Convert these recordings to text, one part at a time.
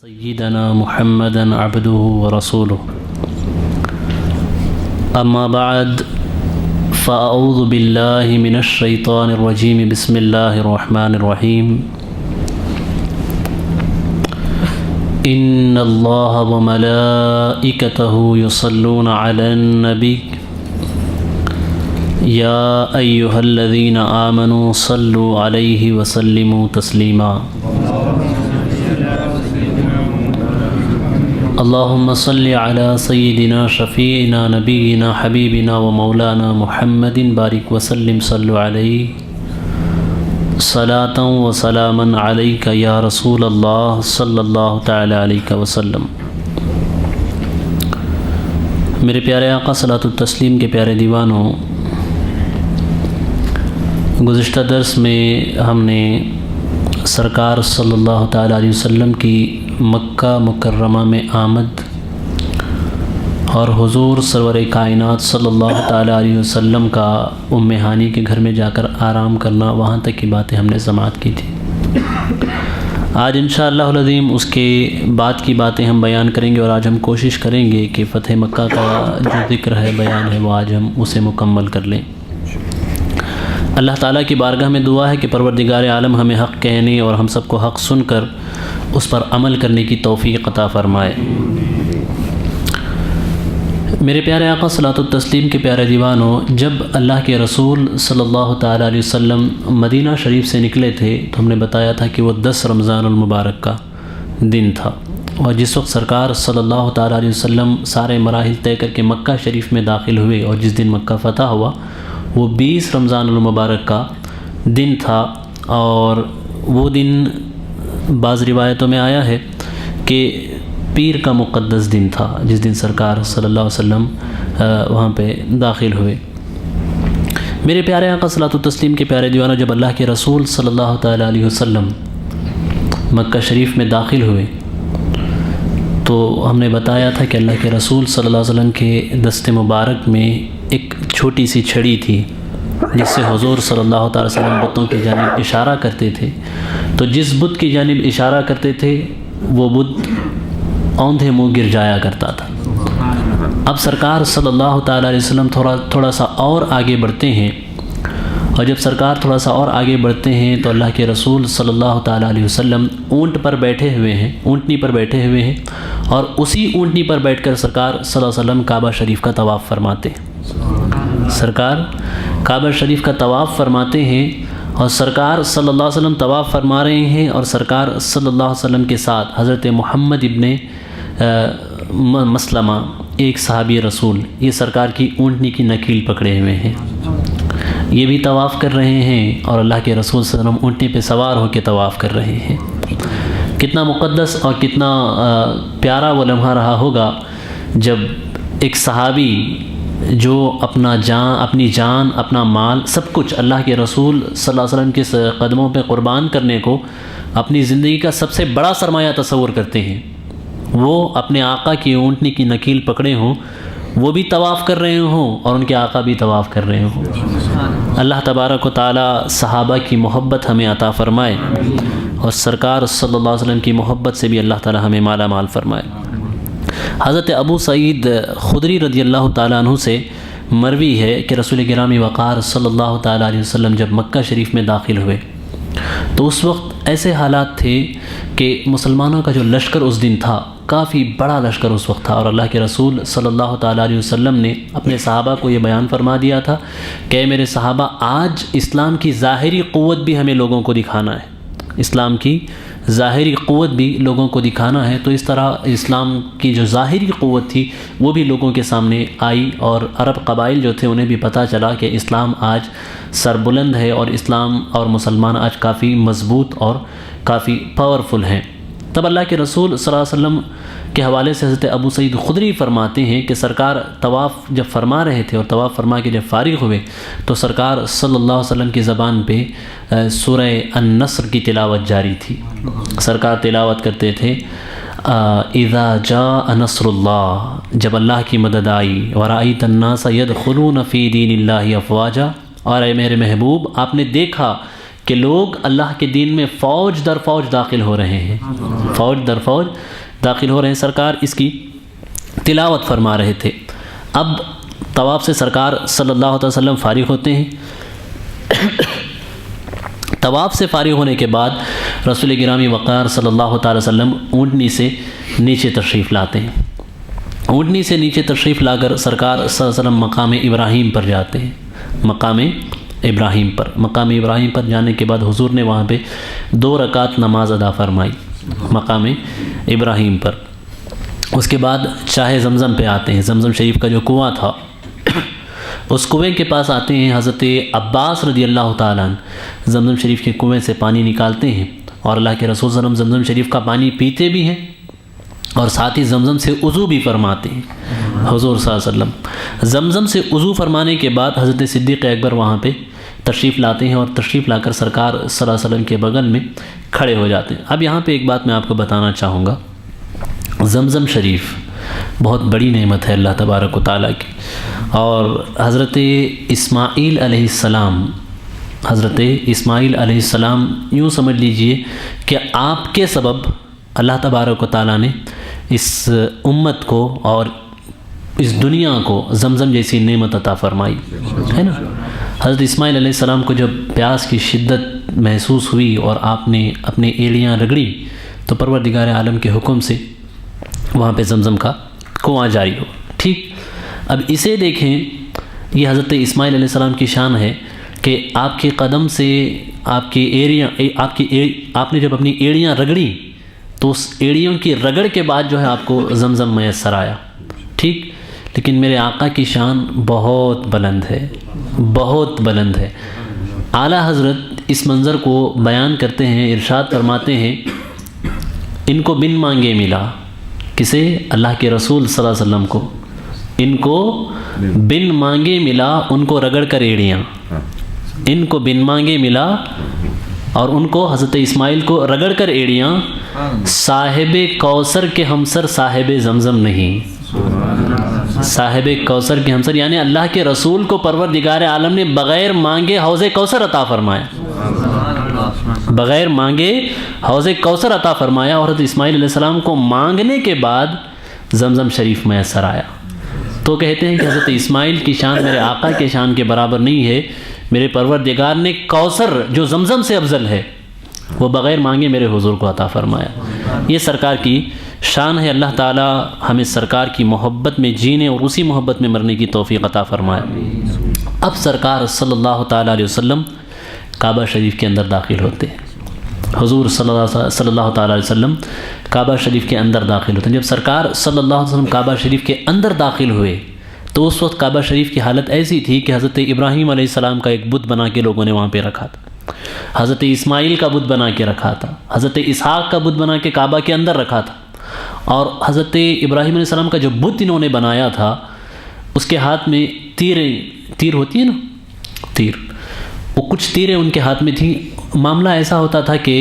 سيدنا محمدا عبده ورسوله أما بعد فأعوذ بالله من الشيطان الرجيم بسم الله الرحمن الرحيم إن الله وملائكته يصلون على النبي يا أيها الذين آمنوا صلوا عليه وسلموا تسليما اللهم صل على سيدنا شفيعنا نبينا حبيبنا ومولانا محمد بارك وسلم صلوا عليه صلاة وسلاما عليك يا رسول الله صلی اللہ تعالی علیہ وسلم۔ میرے پیارے آقا صلاۃ التسلیم کے پیارے دیوانوں، گزشتہ درس میں ہم نے سرکار صلی اللہ تعالی علیہ وسلم کی مکہ مکرمہ میں آمد اور حضور سرور کائنات صلی اللہ تعالی علیہ وسلم کا ام ہانی کے گھر میں جا کر آرام کرنا، وہاں تک کی باتیں ہم نے سماعت کی تھی۔ آج انشاءاللہ العظیم اس کے بعد کی باتیں ہم بیان کریں گے، اور آج ہم کوشش کریں گے کہ فتح مکہ کا جو ذکر ہے، بیان ہے، وہ آج ہم اسے مکمل کر لیں۔ اللہ تعالیٰ کی بارگاہ میں دعا ہے کہ پروردگار عالم ہمیں حق کہنے اور ہم سب کو حق سن کر اس پر عمل کرنے کی توفیق عطا فرمائے۔ میرے پیارے آقا صلاۃ التسلیم کے پیارے دیوانوں، جب اللہ کے رسول صلی اللہ تعالیٰ علیہ وسلم مدینہ شریف سے نکلے تھے تو ہم نے بتایا تھا کہ وہ 10 رمضان المبارک کا دن تھا، اور جس وقت سرکار صلی اللہ تعالیٰ علیہ وسلم سارے مراحل طے کر کے مکہ شریف میں داخل ہوئے، اور جس دن مکہ فتح ہوا وہ 20 رمضان المبارک کا دن تھا۔ اور وہ دن بعض روایتوں میں آیا ہے کہ پیر کا مقدس دن تھا، جس دن سرکار صلی اللہ علیہ وسلم وہاں پہ داخل ہوئے۔ میرے پیارے آقا صلاۃ التسلیم کے پیارے دیوانوں، جب اللہ کے رسول صلی اللہ تعالیٰ علیہ وسلم مکہ شریف میں داخل ہوئے تو ہم نے بتایا تھا کہ اللہ کے رسول صلی اللہ علیہ وسلم کے دست مبارک میں ایک چھوٹی سی چھڑی تھی، جس سے حضور صلی اللہ تعالیٰ وسلم بتوں کی جانب اشارہ کرتے تھے۔ تو جس بت کی جانب اشارہ کرتے تھے وہ بت اوندھے منہ گر جایا کرتا تھا۔ اب سرکار صلی اللہ تعالیٰ علیہ وسلم تھوڑا سا اور آگے بڑھتے ہیں، اور جب سرکار تھوڑا سا اور آگے بڑھتے ہیں تو اللہ کے رسول صلی اللہ تعالیٰ علیہ وسلم اونٹ پر بیٹھے ہوئے ہیں، اونٹنی پر بیٹھے ہوئے ہیں، اور اسی اونٹنی پر بیٹھ کر سرکار صلی اللہ علیہ وسلم کعبہ شریف کا طواف فرماتے ہیں۔ سرکار کعبہ شریف کا طواف فرماتے ہیں، اور سرکار صلی اللہ علیہ وسلم طواف فرما رہے ہیں، اور سرکار صلی اللہ علیہ وسلم کے ساتھ حضرت محمد ابن مسلمہ ایک صحابی رسول، یہ سرکار کی اونٹنی کی نکیل پکڑے ہوئے ہیں، یہ بھی طواف کر رہے ہیں، اور اللہ کے رسول صلی اللہ علیہ وسلم اونٹنی پہ سوار ہو کے طواف کر رہے ہیں۔ کتنا مقدس اور کتنا پیارا وہ لمحہ رہا ہوگا جب ایک صحابی جو اپنی جان اپنا مال سب کچھ اللہ کے رسول صلی اللہ علیہ وسلم کے قدموں پہ قربان کرنے کو اپنی زندگی کا سب سے بڑا سرمایہ تصور کرتے ہیں، وہ اپنے آقا کی اونٹنی کی نکیل پکڑے ہوں، وہ بھی طواف کر رہے ہوں، اور ان کے آقا بھی طواف کر رہے ہوں۔ اللہ تبارک و تعالی صحابہ کی محبت ہمیں عطا فرمائے، اور سرکار صلی اللہ علیہ وسلم کی محبت سے بھی اللہ تعالی ہمیں مالا مال فرمائے۔ حضرت ابو سعید خدری رضی اللہ تعالیٰ عنہ سے مروی ہے کہ رسول گرامی وقار صلی اللہ تعالیٰ علیہ وسلم جب مکہ شریف میں داخل ہوئے تو اس وقت ایسے حالات تھے کہ مسلمانوں کا جو لشکر اس دن تھا، کافی بڑا لشکر اس وقت تھا، اور اللہ کے رسول صلی اللہ تعالیٰ علیہ وسلم نے اپنے صحابہ کو یہ بیان فرما دیا تھا کہ اے میرے صحابہ، آج اسلام کی ظاہری قوت بھی ہمیں لوگوں کو دکھانا ہے، اسلام کی ظاہری قوت بھی لوگوں کو دکھانا ہے۔ تو اس طرح اسلام کی جو ظاہری قوت تھی وہ بھی لوگوں کے سامنے آئی، اور عرب قبائل جو تھے انہیں بھی پتہ چلا کہ اسلام آج سربلند ہے، اور اسلام اور مسلمان آج کافی مضبوط اور کافی پاورفل ہیں۔ تب اللہ کے رسول صلی اللہ علیہ وسلم کے حوالے سے حضرت ابو سعید خدری فرماتے ہیں کہ سرکار طواف جب فرما رہے تھے اور طواف فرما کے جب فارغ ہوئے تو سرکار صلی اللہ علیہ وسلم کی زبان پہ سورہ النصر کی تلاوت جاری تھی۔ سرکار تلاوت کرتے تھے اذا جاء نصر اللہ، جب اللہ کی مدد آئی، ورأیت الناس يدخلون فی دین اللہ افواجا، اور اے میرے محبوب آپ نے دیکھا کہ لوگ اللہ کے دین میں فوج در فوج داخل ہو رہے ہیں، فوج در فوج داخل ہو رہے ہیں۔ سرکار اس کی تلاوت فرما رہے تھے۔ اب طواف سے سرکار صلی اللہ علیہ وسلم فارغ ہوتے ہیں۔ طواف سے فارغ ہونے کے بعد رسول گرامی وقار صلی اللہ تعالی وسلم اونٹنی سے نیچے تشریف لاتے ہیں۔ اونٹنی سے نیچے تشریف لا کر سرکار صلی اللہ علیہ وسلم مقام ابراہیم پر جاتے ہیں۔ مقام ابراہیم پر جانے کے بعد حضور نے وہاں پہ 2 رکعت نماز ادا فرمائی مقام ابراہیم پر۔ اس کے بعد چاہے زمزم پہ آتے ہیں، زمزم شریف کا جو کنواں تھا اس کنویں کے پاس آتے ہیں۔ حضرت عباس رضی اللہ تعالیٰ عنہ زمزم شریف کے کنویں سے پانی نکالتے ہیں اور اللہ کے رسول صلی اللہ علیہ وسلم زمزم شریف کا پانی پیتے بھی ہیں اور ساتھ ہی زمزم سے وضو بھی فرماتے ہیں۔ حضور صلی اللہ علیہ وسلم زمزم سے وضو فرمانے کے بعد حضرت صدیق اکبر وہاں پہ تشریف لاتے ہیں اور تشریف لا کر سرکار صلی اللہ علیہ وسلم کے بغل میں کھڑے ہو جاتے ہیں۔ اب یہاں پہ ایک بات میں آپ کو بتانا چاہوں گا، زمزم شریف بہت بڑی نعمت ہے اللہ تبارک و تعالیٰ کی، اور حضرت اسماعیل علیہ السلام یوں سمجھ لیجئے کہ آپ کے سبب اللہ تبارک و تعالیٰ نے اس امت کو اور اس دنیا کو زمزم جیسی نعمت عطا فرمائی ہے نا۔ حضرت اسماعیل علیہ السلام کو جب پیاس کی شدت محسوس ہوئی اور آپ نے اپنے ایڑیاں رگڑی تو پروردگار عالم کے حکم سے وہاں پہ زمزم کا کنواں جاری ہو۔ ٹھیک، اب اسے دیکھیں، یہ حضرت اسماعیل علیہ السلام کی شان ہے کہ آپ کے قدم سے آپ نے جب اپنی ایڑیاں رگڑی تو اس ایڑیوں کی رگڑ کے بعد جو ہے آپ کو زمزم میسر آیا۔ ٹھیک، لیکن میرے آقا کی شان بہت بلند ہے، بہت بلند ہے۔ اعلیٰ حضرت اس منظر کو بیان کرتے ہیں، ارشاد فرماتے ہیں، ان کو بن مانگے ملا، کسے؟ اللہ کے رسول صلی اللہ علیہ وسلم کو، ان کو بن مانگے ملا، ان کو رگڑ کر ایڑیاں، ان کو بن مانگے ملا اور ان کو حضرت اسماعیل کو رگڑ کر ایڑیاں، صاحب کوثر کے ہمسر صاحب زمزم نہیں، صاحب کوثر کے ہمسر یعنی اللہ کے رسول کو پروردگار عالم نے بغیر مانگے حوض کوثر عطا فرمایا، بغیر مانگے حوض کوثر عطا فرمایا، اور حضرت اسماعیل علیہ السلام کو مانگنے کے بعد زمزم شریف میسر آیا۔ تو کہتے ہیں کہ حضرت اسماعیل کی شان میرے آقا کے شان کے برابر نہیں ہے، میرے پروردگار نے کوثر جو زمزم سے افضل ہے وہ بغیر مانگے میرے حضور کو عطا فرمایا۔ یہ سرکار کی شان ہے۔ اللہ تعالی ہمیں سرکار کی محبت میں جینے اور اسی محبت میں مرنے کی توفیق عطا فرمائے۔ اب سرکار صلی اللہ تعالیٰ علیہ وسلم کعبہ شریف کے اندر داخل ہوتے ہیں۔ حضور صلی اللہ تعالیٰ علیہ وسلم کعبہ شریف کے اندر داخل ہوتے ہیں۔ جب سرکار صلی اللہ علیہ وسلم کعبہ شریف کے اندر داخل ہوئے تو اس وقت کعبہ شریف کی حالت ایسی تھی کہ حضرت ابراہیم علیہ السلام کا ایک بت بنا کے لوگوں نے وہاں پہ رکھا تھا، حضرت اسماعیل کا بت بنا کے رکھا تھا، حضرت اسحاق کا بت بنا کے کعبہ کے اندر رکھا تھا، اور حضرت ابراہیم علیہ السلام کا جو بت انہوں نے بنایا تھا اس کے ہاتھ میں تیر ہوتی ہے نا، تیر، وہ کچھ تیریں ان کے ہاتھ میں تھیں۔ معاملہ ایسا ہوتا تھا کہ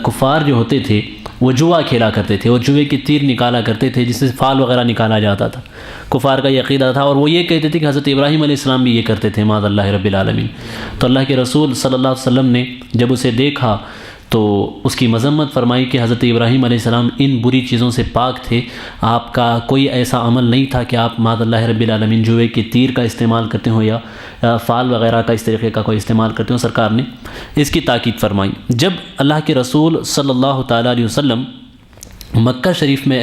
کفار جو ہوتے تھے وہ جوا کھیلا کرتے تھے، وہ جوے کی تیر نکالا کرتے تھے جس سے فال وغیرہ نکالا جاتا تھا، کفار کا یہ عقیدہ تھا، اور وہ یہ کہتے تھے کہ حضرت ابراہیم علیہ السلام بھی یہ کرتے تھے، معاذ اللہ رب العالمین۔ تو اللہ کے رسول صلی اللہ علیہ وسلم نے جب اسے دیکھا تو اس کی مذمت فرمائی کہ حضرت ابراہیم علیہ السلام ان بری چیزوں سے پاک تھے، آپ کا کوئی ایسا عمل نہیں تھا کہ آپ معاذ اللہ رب العالمین جوے کی تیر کا استعمال کرتے ہو یا فال وغیرہ کا اس طریقے کا کوئی استعمال کرتے ہو۔ سرکار نے اس کی تاکید فرمائی۔ جب اللہ کے رسول صلی اللہ تعالیٰ علیہ وسلم مکہ شریف میں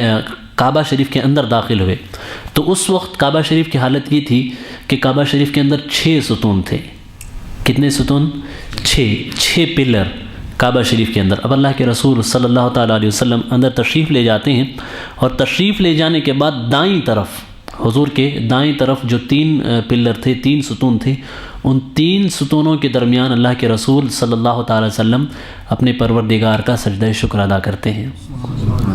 کعبہ شریف کے اندر داخل ہوئے تو اس وقت کعبہ شریف کی حالت یہ تھی کہ کعبہ شریف کے اندر 6 ستون تھے۔ کتنے ستون؟ 6 پلر کعبہ شریف کے اندر۔ اب اللہ کے رسول صلی اللہ تعالیٰ علیہ وسلم اندر تشریف لے جاتے ہیں، اور تشریف لے جانے کے بعد دائیں طرف، حضور کے دائیں طرف جو 3 پلر تھے، 3 ستون تھے، ان 3 ستونوں کے درمیان اللہ کے رسول صلی اللہ تعالیٰ علیہ وسلم اپنے پروردگار کا سجدہ شکر ادا کرتے ہیں۔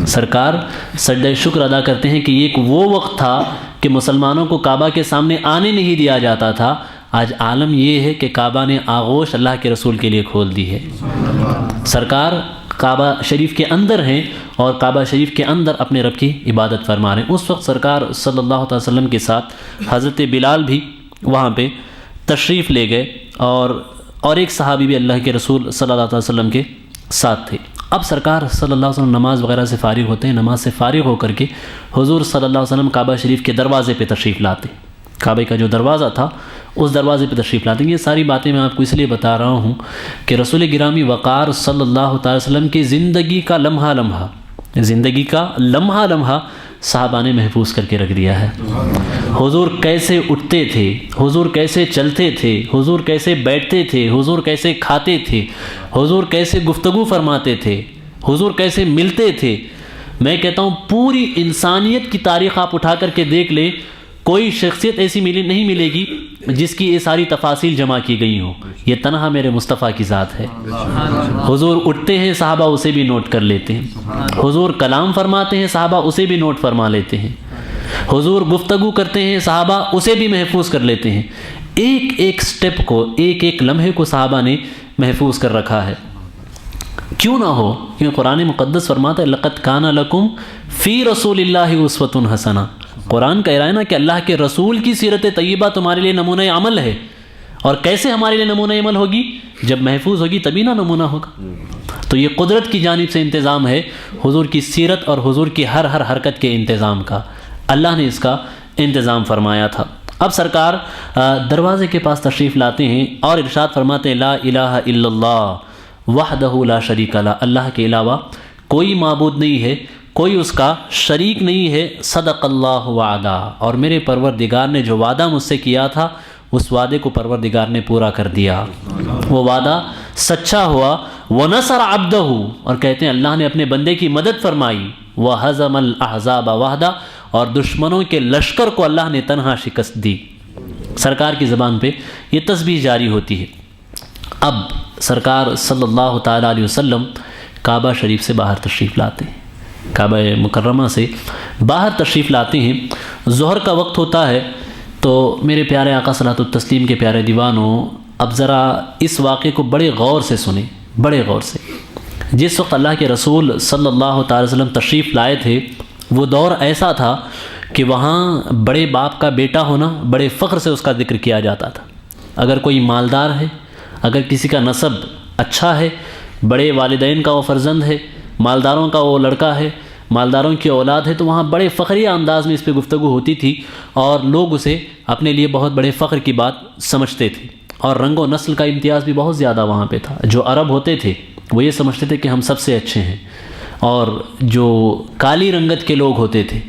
سرکار سجدہ شکر ادا کرتے ہیں کہ یہ وہ وقت تھا کہ مسلمانوں کو کعبہ کے سامنے آنے نہیں دیا جاتا تھا، آج عالم یہ ہے کہ کعبہ نے آغوش اللہ کے رسول کے لیے کھول دی ہے۔ سرکار کعبہ شریف کے اندر ہیں اور کعبہ شریف کے اندر اپنے رب کی عبادت فرما رہے ہیں۔ اس وقت سرکار صلی اللہ علیہ وسلم کے ساتھ حضرت بلال بھی وہاں پہ تشریف لے گئے، اور اور ایک صحابی بھی اللہ کے رسول صلی اللہ علیہ وسلم کے ساتھ تھے۔ اب سرکار صلی اللہ علیہ وسلم نماز وغیرہ سے فارغ ہوتے ہیں، نماز سے فارغ ہو کر کے حضور صلی اللہ علیہ وسلم کعبہ شریف کے دروازے پہ تشریف لاتے، کعبے کا جو دروازہ تھا اس دروازے پہ تشریف لاتے ہیں۔ یہ ساری باتیں میں آپ کو اس لیے بتا رہا ہوں کہ رسول گرامی وقار صلی اللہ تعالی وسلم کی زندگی کا لمحہ لمحہ صحابہ نے محفوظ کر کے رکھ دیا ہے۔ حضور کیسے اٹھتے تھے، حضور کیسے چلتے تھے، حضور کیسے بیٹھتے تھے، حضور کیسے کھاتے تھے، حضور کیسے گفتگو فرماتے تھے، حضور کیسے ملتے تھے۔ میں کہتا ہوں پوری انسانیت کی تاریخ آپ اٹھا کر کے دیکھ لیں، کوئی شخصیت ایسی نہیں ملے گی جس کی یہ ساری تفاصیل جمع کی گئی ہوں۔ یہ تنہا میرے مصطفیٰ کی ذات ہے۔ حضور اٹھتے ہیں، صحابہ اسے بھی نوٹ کر لیتے ہیں۔ حضور کلام فرماتے ہیں، صحابہ اسے بھی نوٹ فرما لیتے ہیں۔ حضور گفتگو کرتے ہیں، صحابہ اسے بھی محفوظ کر لیتے ہیں۔ ایک ایک سٹیپ کو، ایک ایک لمحے کو صحابہ نے محفوظ کر رکھا ہے۔ کیوں نہ ہو؟ کیونکہ قرآن مقدس فرماتا ہے لَقَدْ كَانَ لَكُمْ فِي رَسُولِ اللَّهِ أُسْوَةٌ حَسَنَةٌ۔ قرآن کہہ رہا ہے نا کہ اللہ کے رسول کی سیرت طیبہ تمہارے لیے نمونہ عمل ہے۔ اور کیسے ہمارے لیے نمونہ عمل ہوگی؟ جب محفوظ ہوگی تبھی نہ نمونہ ہوگا۔ تو یہ قدرت کی جانب سے انتظام ہے حضور کی سیرت اور حضور کی ہر حرکت کے انتظام کا۔ اللہ نے اس کا انتظام فرمایا تھا۔ اب سرکار دروازے کے پاس تشریف لاتے ہیں اور ارشاد فرماتے ہیں لا الہ الا اللہ وحدہ لا شریک لہ، اللہ کے علاوہ کوئی معبود نہیں ہے، کوئی اس کا شریک نہیں ہے، صدق اللہ وعدہ، اور میرے پروردگار نے جو وعدہ مجھ سے کیا تھا اس وعدے کو پروردگار نے پورا کر دیا، وہ وعدہ سچا ہوا۔ وَنَصَرَ عَبْدَهُ، اور کہتے ہیں اللہ نے اپنے بندے کی مدد فرمائی۔ وَهَزَمَ الْأَحْزَابَ وَحْدَهُ، اور دشمنوں کے لشکر کو اللہ نے تنہا شکست دی۔ سرکار کی زبان پہ یہ تسبیح جاری ہوتی ہے۔ اب سرکار صلی اللہ تعالیٰ علیہ وسلم کعبہ شریف سے باہر تشریف لاتے ہیں، کعبہ مکرمہ سے باہر تشریف لاتے ہیں۔ ظہر کا وقت ہوتا ہے تو میرے پیارے آقا صلاۃ التسلیم کے پیارے دیوانوں، اب ذرا اس واقعے کو بڑے غور سے سنیں، بڑے غور سے۔ جس وقت اللہ کے رسول صلی اللہ تعالی وسلم تشریف لائے تھے وہ دور ایسا تھا کہ وہاں بڑے باپ کا بیٹا ہونا بڑے فخر سے اس کا ذکر کیا جاتا تھا۔ اگر کوئی مالدار ہے، اگر کسی کا نسب اچھا ہے، بڑے والدین کا وہ فرزند ہے، مالداروں کا وہ لڑکا ہے، مالداروں کی اولاد ہے، تو وہاں بڑے فخریہ انداز میں اس پہ گفتگو ہوتی تھی اور لوگ اسے اپنے لیے بہت بڑے فخر کی بات سمجھتے تھے۔ اور رنگ و نسل کا امتیاز بھی بہت زیادہ وہاں پہ تھا۔ جو عرب ہوتے تھے وہ یہ سمجھتے تھے کہ ہم سب سے اچھے ہیں، اور جو کالی رنگت کے لوگ ہوتے تھے،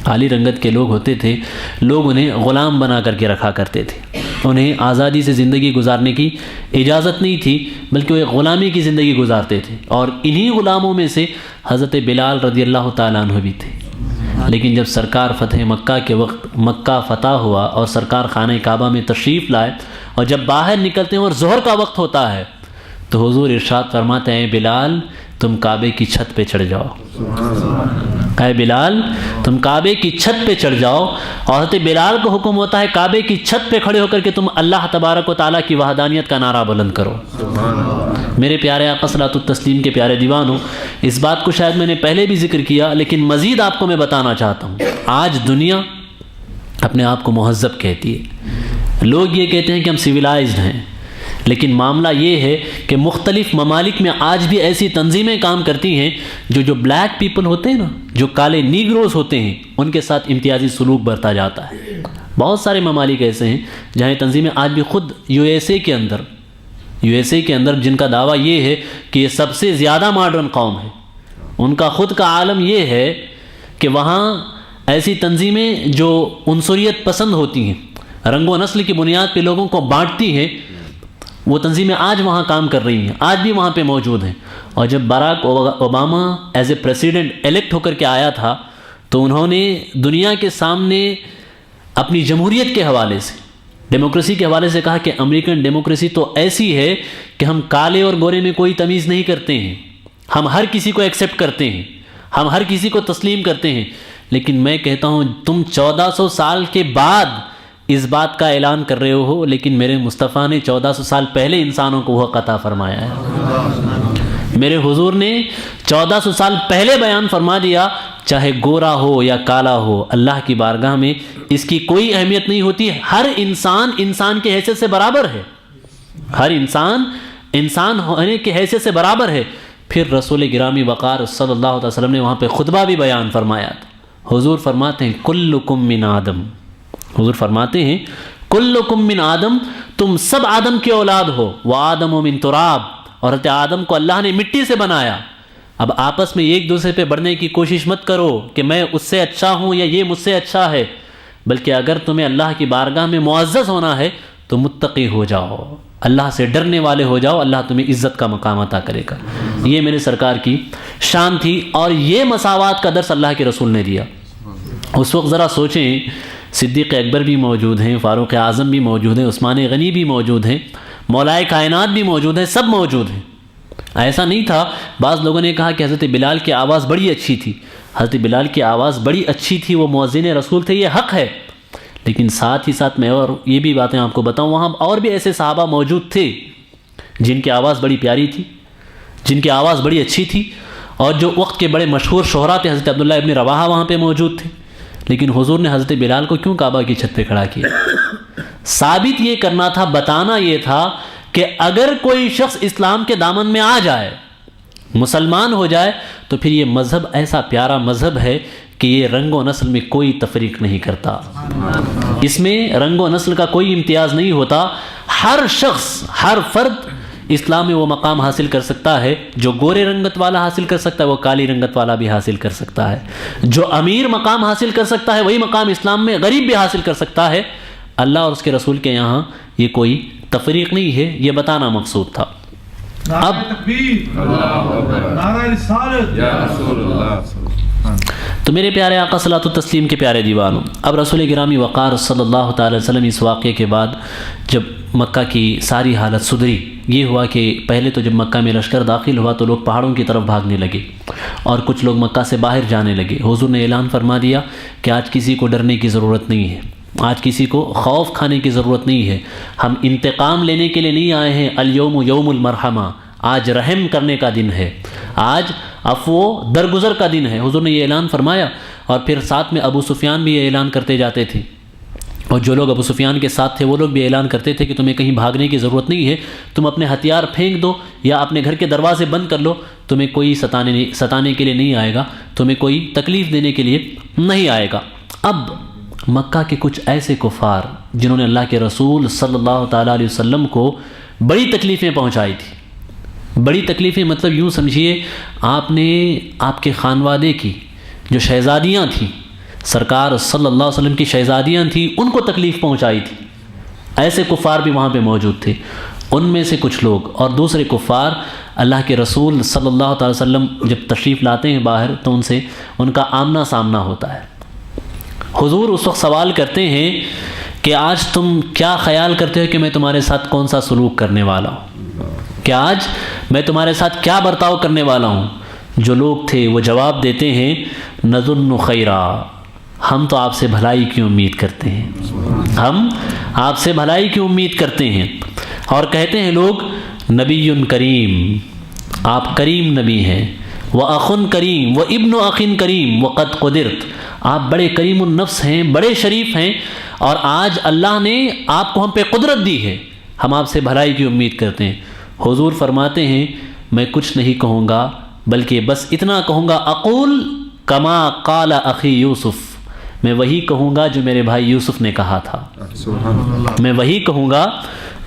کالی رنگت کے لوگ ہوتے تھے، لوگ انہیں غلام بنا کر کے رکھا کرتے تھے۔ انہیں آزادی سے زندگی گزارنے کی اجازت نہیں تھی، بلکہ وہ ایک غلامی کی زندگی گزارتے تھے، اور انہی غلاموں میں سے حضرت بلال رضی اللہ تعالیٰ عنہ بھی تھے۔ لیکن جب سرکار فتح مکہ کے وقت مکہ فتح ہوا اور سرکار خانہ کعبہ میں تشریف لائے، اور جب باہر نکلتے ہیں اور ظہر کا وقت ہوتا ہے تو حضور ارشاد فرماتے ہیں بلال تم کعبے کی چھت پہ چڑھ جاؤ، اے بلال تم کعبے کی چھت پہ چڑھ جاؤ۔ اور حضرت بلال کو حکم ہوتا ہے کعبے کی چھت پہ کھڑے ہو کر کے تم اللہ تبارک و تعالیٰ کی وحدانیت کا نعرہ بلند کرو۔ میرے پیارے آقا صلاۃ التسلیم کے پیارے دیوانوں، اس بات کو شاید میں نے پہلے بھی ذکر کیا، لیکن مزید آپ کو میں بتانا چاہتا ہوں۔ آج دنیا اپنے آپ کو مہذب کہتی ہے، لوگ یہ کہتے ہیں کہ ہم سویلائزڈ ہیں، لیکن معاملہ یہ ہے کہ مختلف ممالک میں آج بھی ایسی تنظیمیں کام کرتی ہیں جو بلیک پیپل ہوتے ہیں نا، جو کالے نیگروز ہوتے ہیں، ان کے ساتھ امتیازی سلوک برتا جاتا ہے۔ بہت سارے ممالک ایسے ہیں جہاں یہ تنظیمیں آج بھی، خود یو ایس اے کے اندر جن کا دعویٰ یہ ہے کہ یہ سب سے زیادہ ماڈرن قوم ہے، ان کا خود کا عالم یہ ہے کہ وہاں ایسی تنظیمیں جو عنصریت پسند ہوتی ہیں، رنگ و نسل کی بنیاد پہ لوگوں کو بانٹتی ہیں، وہ تنظیمیں آج وہاں کام کر رہی ہیں، آج بھی وہاں پہ موجود ہیں۔ اور جب Barack Obama as a president elect ہو کر کے آیا تھا تو انہوں نے دنیا کے سامنے اپنی جمہوریت کے حوالے سے، ڈیموکریسی کے حوالے سے کہا کہ امریکن ڈیموکریسی تو ایسی ہے کہ ہم کالے اور گورے میں کوئی تمیز نہیں کرتے ہیں، ہم ہر کسی کو ایکسیپٹ کرتے ہیں، ہم ہر کسی کو تسلیم کرتے ہیں۔ لیکن میں کہتا ہوں تم 1400 سال کے بعد اس بات کا اعلان کر رہے ہو، لیکن میرے مصطفیٰ نے 1400 سال پہلے انسانوں کو وہ حق عطا فرمایا ہے۔ میرے حضور نے 1400 سال پہلے بیان فرما دیا، چاہے گورا ہو یا کالا ہو، اللہ کی بارگاہ میں اس کی کوئی اہمیت نہیں ہوتی، ہر انسان انسان کے حیثیت سے برابر ہے۔ ہر انسان ہونے کی حیثیت سے برابر ہے۔ پھر رسول گرامی وقار صلی اللہ علیہ وسلم نے وہاں پہ خطبہ بھی بیان فرمایا تھا۔ حضور فرماتے ہیں کلکم من آدم، حضور فرماتے ہیں کلکم من آدم، تم سب آدم کی اولاد ہو، وآدم من تراب، اور حضرت آدم کو اللہ نے مٹی سے بنایا۔ اب آپس میں ایک دوسرے پہ بڑھنے کی کوشش مت کرو کہ میں اس سے اچھا ہوں یا یہ مجھ سے اچھا ہے، بلکہ اگر تمہیں اللہ کی بارگاہ میں معزز ہونا ہے تو متقی ہو جاؤ، اللہ سے ڈرنے والے ہو جاؤ، اللہ تمہیں عزت کا مقام عطا کرے گا۔ یہ میرے سرکار کی شان تھی، اور یہ مساوات کا درس اللہ کے رسول نے دیا۔ اس وقت ذرا سوچیں، صدیق اکبر بھی موجود ہیں، فاروق اعظم بھی موجود ہیں، عثمان غنی بھی موجود ہیں، مولائے کائنات بھی موجود ہیں، سب موجود ہیں۔ ایسا نہیں تھا، بعض لوگوں نے کہا کہ حضرت بلال کی آواز بڑی اچھی تھی، حضرت بلال کی آواز بڑی اچھی تھی، وہ مؤذن رسول تھے، یہ حق ہے، لیکن ساتھ ہی ساتھ میں اور یہ بھی باتیں آپ کو بتاؤں، وہاں اور بھی ایسے صحابہ موجود تھے جن کی آواز بڑی پیاری تھی، جن کی آواز بڑی اچھی تھی، اور جو وقت کے بڑے مشہور شہرا تھے، حضرت عبداللہ ابن رواحہ وہاں پہ موجود تھے، لیکن حضور نے حضرت بلال کو کیوں کعبہ کی چھت پہ کھڑا کیا؟ ثابت یہ کرنا تھا، بتانا یہ تھا کہ اگر کوئی شخص اسلام کے دامن میں آ جائے، مسلمان ہو جائے، تو پھر یہ مذہب ایسا پیارا مذہب ہے کہ یہ رنگ و نسل میں کوئی تفریق نہیں کرتا، اس میں رنگ و نسل کا کوئی امتیاز نہیں ہوتا، ہر شخص، ہر فرد اسلام میں وہ مقام حاصل کر سکتا ہے، جو گورے رنگت والا حاصل کر سکتا ہے وہ کالی رنگت والا بھی حاصل کر سکتا ہے، جو امیر مقام حاصل کر سکتا ہے وہی مقام اسلام میں غریب بھی حاصل کر سکتا ہے۔ اللہ اور اس کے رسول کے یہاں یہ کوئی تفریق نہیں ہے، یہ بتانا مقصود تھا۔ اب تو میرے پیارے آقا صلاۃ التسلیم کے پیارے دیوانوں، اب رسول گرامی وقار صلی اللہ تعالی وسلم اس واقعے کے بعد جب مکہ کی ساری حالت سدھری، یہ ہوا کہ پہلے تو جب مکہ میں لشکر داخل ہوا تو لوگ پہاڑوں کی طرف بھاگنے لگے، اور کچھ لوگ مکہ سے باہر جانے لگے۔ حضور نے اعلان فرما دیا کہ آج کسی کو ڈرنے کی ضرورت نہیں ہے، آج کسی کو خوف کھانے کی ضرورت نہیں ہے، ہم انتقام لینے کے لیے نہیں آئے ہیں، الیوم یوم المرحمہ، آج رحم کرنے کا دن ہے، آج عفو درگزر کا دن ہے۔ حضور نے یہ اعلان فرمایا، اور پھر ساتھ میں ابو سفیان بھی یہ اعلان کرتے جاتے تھے، اور جو لوگ ابو سفیان کے ساتھ تھے وہ لوگ بھی اعلان کرتے تھے کہ تمہیں کہیں بھاگنے کی ضرورت نہیں ہے، تم اپنے ہتھیار پھینک دو یا اپنے گھر کے دروازے بند کر لو، تمہیں کوئی ستانے کے لیے نہیں آئے گا، تمہیں کوئی تکلیف دینے کے لیے نہیں آئے گا۔ اب مکہ کے کچھ ایسے کفار جنہوں نے اللہ کے رسول صلی اللہ تعالیٰ علیہ وسلم کو بڑی تکلیفیں پہنچائی تھی، بڑی تکلیفیں مطلب یوں سمجھیے، آپ نے آپ کے خانوادے کی جو شہزادیاں تھیں، سرکار صلی اللہ علیہ وسلم کی شہزادیاں تھیں، ان کو تکلیف پہنچائی تھی۔ ایسے کفار بھی وہاں پہ موجود تھے، ان میں سے کچھ لوگ، اور دوسرے کفار اللہ کے رسول صلی اللہ تعالی وسلم جب تشریف لاتے ہیں باہر تو ان سے ان کا آمنا سامنا ہوتا ہے۔ حضور اس وقت سوال کرتے ہیں کہ آج تم کیا خیال کرتے ہو کہ میں تمہارے ساتھ کون سا سلوک کرنے والا ہوں، کہ آج میں تمہارے ساتھ کیا برتاؤ کرنے والا ہوں؟ جو لوگ تھے وہ جواب دیتے ہیں نظن خیرا، ہم تو آپ سے بھلائی کی امید کرتے ہیں، ہم آپ سے بھلائی کی امید کرتے ہیں۔ اور کہتے ہیں لوگ نبی کریم، آپ کریم نبی ہیں، وَأَخٌ کریم وَإِبْنُ أَخٍ کریم وَقَدْ قُدِرْتَ، آپ بڑے کریم النفس ہیں، بڑے شریف ہیں، اور آج اللہ نے آپ کو ہم پہ قدرت دی ہے، ہم آپ سے بھلائی کی امید کرتے ہیں۔ حضور فرماتے ہیں میں کچھ نہیں کہوں گا، بلکہ بس اتنا کہوں گا اقول کما قال اخی یوسف، میں وہی کہوں گا جو میرے بھائی یوسف نے کہا تھا، میں وہی کہوں گا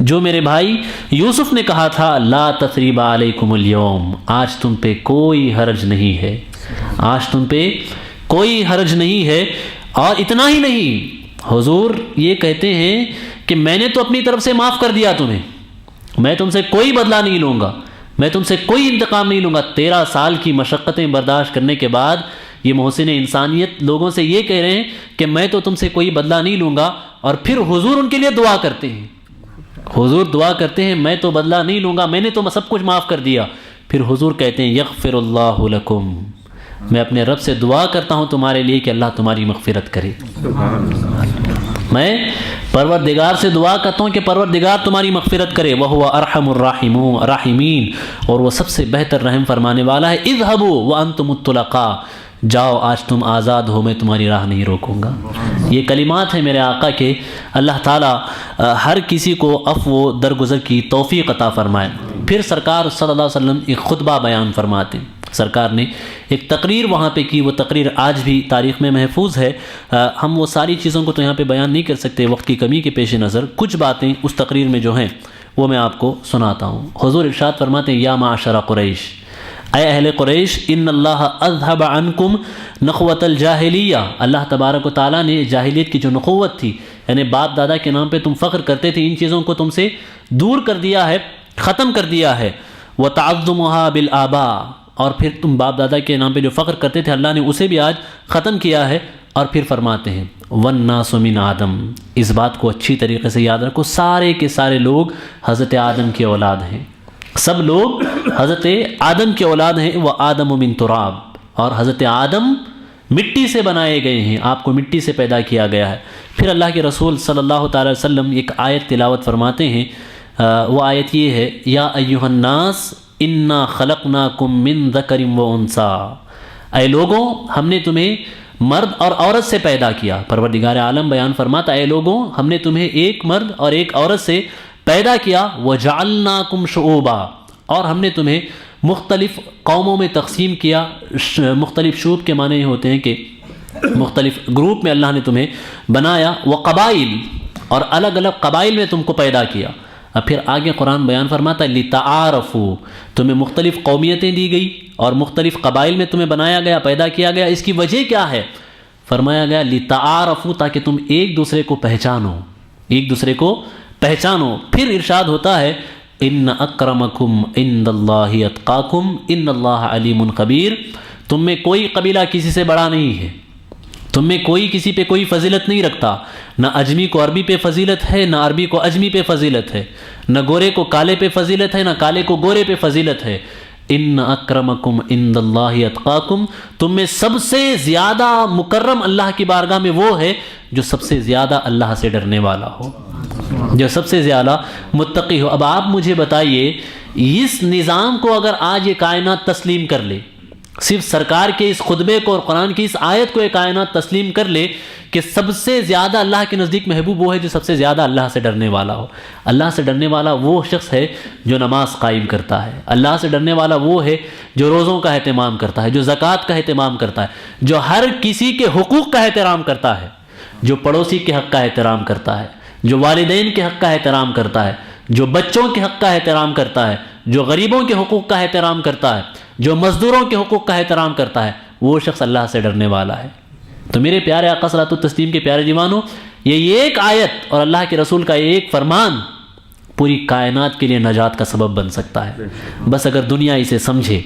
جو میرے بھائی یوسف نے کہا تھا، لا تثریب علیکم اليوم، آج تم پہ کوئی حرج نہیں ہے، آج تم پہ کوئی حرج نہیں ہے۔ اور اتنا ہی نہیں، حضور یہ کہتے ہیں کہ میں نے تو اپنی طرف سے معاف کر دیا تمہیں، میں تم سے کوئی بدلہ نہیں لوں گا، میں تم سے کوئی انتقام نہیں لوں گا۔ 13 سال کی مشقتیں برداشت کرنے کے بعد یہ محسن انسانیت لوگوں سے یہ کہہ رہے ہیں کہ میں تو تم سے کوئی بدلہ نہیں لوں گا، اور پھر حضور ان کے لیے دعا کرتے ہیں، حضور دعا کرتے ہیں میں تو بدلہ نہیں لوں گا، میں نے تو سب کچھ معاف کر دیا۔ پھر حضور کہتے ہیں یغفر اللہ لکم، میں اپنے رب سے دعا کرتا ہوں تمہارے لیے کہ اللہ تمہاری مغفرت کرے، میں پروردگار سے دعا کرتا ہوں کہ پروردگار تمہاری مغفرت کرے، وَهُوَ أَرْحَمُ الراحمین، اور وہ سب سے بہتر رحم فرمانے والا ہے۔ اذهبوا وانتم الطلقاء، جاؤ آج تم آزاد ہو، میں تمہاری راہ نہیں روکوں گا، یہ کلمات ہیں میرے آقا کے، اللہ تعالیٰ ہر کسی کو عفو و درگزر کی توفیق عطا فرمائے۔ پھر سرکار صلی اللہ علیہ وسلم ایک خطبہ بیان فرماتے ہیں۔ سرکار نے ایک تقریر وہاں پہ کی، وہ تقریر آج بھی تاریخ میں محفوظ ہے۔ ہم وہ ساری چیزوں کو تو یہاں پہ بیان نہیں کر سکتے وقت کی کمی کے پیش نظر، کچھ باتیں اس تقریر میں جو ہیں وہ میں آپ کو سناتا ہوں۔ حضور ارشاد فرماتے ہیں، یا معاشر قریش، اے اہل قریش، ان اللہ اذهب عنکم نخوت الجاہلیہ، اللہ تبارک و تعالیٰ نے جاہلیت کی جو نخوت تھی، یعنی باپ دادا کے نام پہ تم فخر کرتے تھے، ان چیزوں کو تم سے دور کر دیا ہے، ختم کر دیا ہے۔ وتعظمها بالآباء، اور پھر تم باپ دادا کے نام پہ جو فخر کرتے تھے اللہ نے اسے بھی آج ختم کیا ہے۔ اور پھر فرماتے ہیں، والناس من آدم، اس بات کو اچھی طریقے سے یاد رکھو، سارے کے سارے لوگ حضرت آدم کی اولاد ہیں، سب لوگ حضرت آدم کی اولاد ہیں۔ وہ آدم من تراب، اور حضرت آدم مٹی سے بنائے گئے ہیں، آپ کو مٹی سے پیدا کیا گیا ہے۔ پھر اللہ کے رسول صلی اللہ تعالی وسلم ایک آیت تلاوت فرماتے ہیں، وہ آیت یہ ہے، یا ایھا الناس انا خلقناکم من ذکر و انثی، اے لوگوں ہم نے تمہیں مرد اور عورت سے پیدا کیا۔ پروردگار عالم بیان فرماتا، اے لوگوں ہم نے تمہیں ایک مرد اور ایک عورت سے پیدا کیا، وجعلناکم شعوبا، اور ہم نے تمہیں مختلف قوموں میں تقسیم کیا۔ مختلف شعوب کے معنی یہ ہوتے ہیں کہ مختلف گروپ میں اللہ نے تمہیں بنایا، وقبائل، اور الگ الگ قبائل میں تم کو پیدا کیا۔ اب پھر آگے قرآن بیان فرماتا ہے، لتعارفوا، تمہیں مختلف قومیتیں دی گئی اور مختلف قبائل میں تمہیں بنایا گیا، پیدا کیا گیا۔ اس کی وجہ کیا ہے؟ فرمایا گیا لتعارفوا، تاکہ تم ایک دوسرے کو پہچانو، ایک دوسرے کو پہچانو۔ پھر ارشاد ہوتا ہے، ان اکرمکم عند اللہ اتقاکم ان اللہ علیم خبیر، تم میں کوئی قبیلہ کسی سے بڑا نہیں ہے، تم میں کوئی کسی پہ کوئی فضیلت نہیں رکھتا، نہ اجمی کو عربی پہ فضیلت ہے، نہ عربی کو اجمی پہ فضیلت ہے، نہ گورے کو کالے پہ فضیلت ہے، نہ کالے کو گورے پہ فضیلت ہے۔ ان اکرمکم عند اللہ اتقاکم، تم میں سب سے زیادہ مکرم اللہ کی بارگاہ میں وہ ہے جو سب سے زیادہ اللہ سے ڈرنے والا ہو، جو سب سے زیادہ متقی ہو۔ اب آپ مجھے بتائیے، اس نظام کو اگر آج یہ کائنات تسلیم کر لے، صرف سرکار کے اس خطبے کو اور قرآن کی اس آیت کو یہ کائنات تسلیم کر لے کہ سب سے زیادہ اللہ کے نزدیک محبوب وہ ہے جو سب سے زیادہ اللہ سے ڈرنے والا ہو۔ اللہ سے ڈرنے والا وہ شخص ہے جو نماز قائم کرتا ہے، اللہ سے ڈرنے والا وہ ہے جو روزوں کا اہتمام کرتا ہے، جو زکوٰۃ کا اہتمام کرتا ہے، جو ہر کسی کے حقوق کا احترام کرتا ہے، جو پڑوسی کے حق کا احترام کرتا ہے، جو والدین کے حق کا احترام کرتا ہے، جو بچوں کے حق کا احترام کرتا ہے، جو غریبوں کے حقوق کا احترام کرتا ہے، جو مزدوروں کے حقوق کا احترام کرتا ہے، وہ شخص اللہ سے ڈرنے والا ہے۔ تو میرے پیارے آقا صلاۃ التسلیم کے پیارے دیوانوں، یہ ایک آیت اور اللہ کے رسول کا ایک فرمان پوری کائنات کے لیے نجات کا سبب بن سکتا ہے، بس اگر دنیا اسے سمجھے،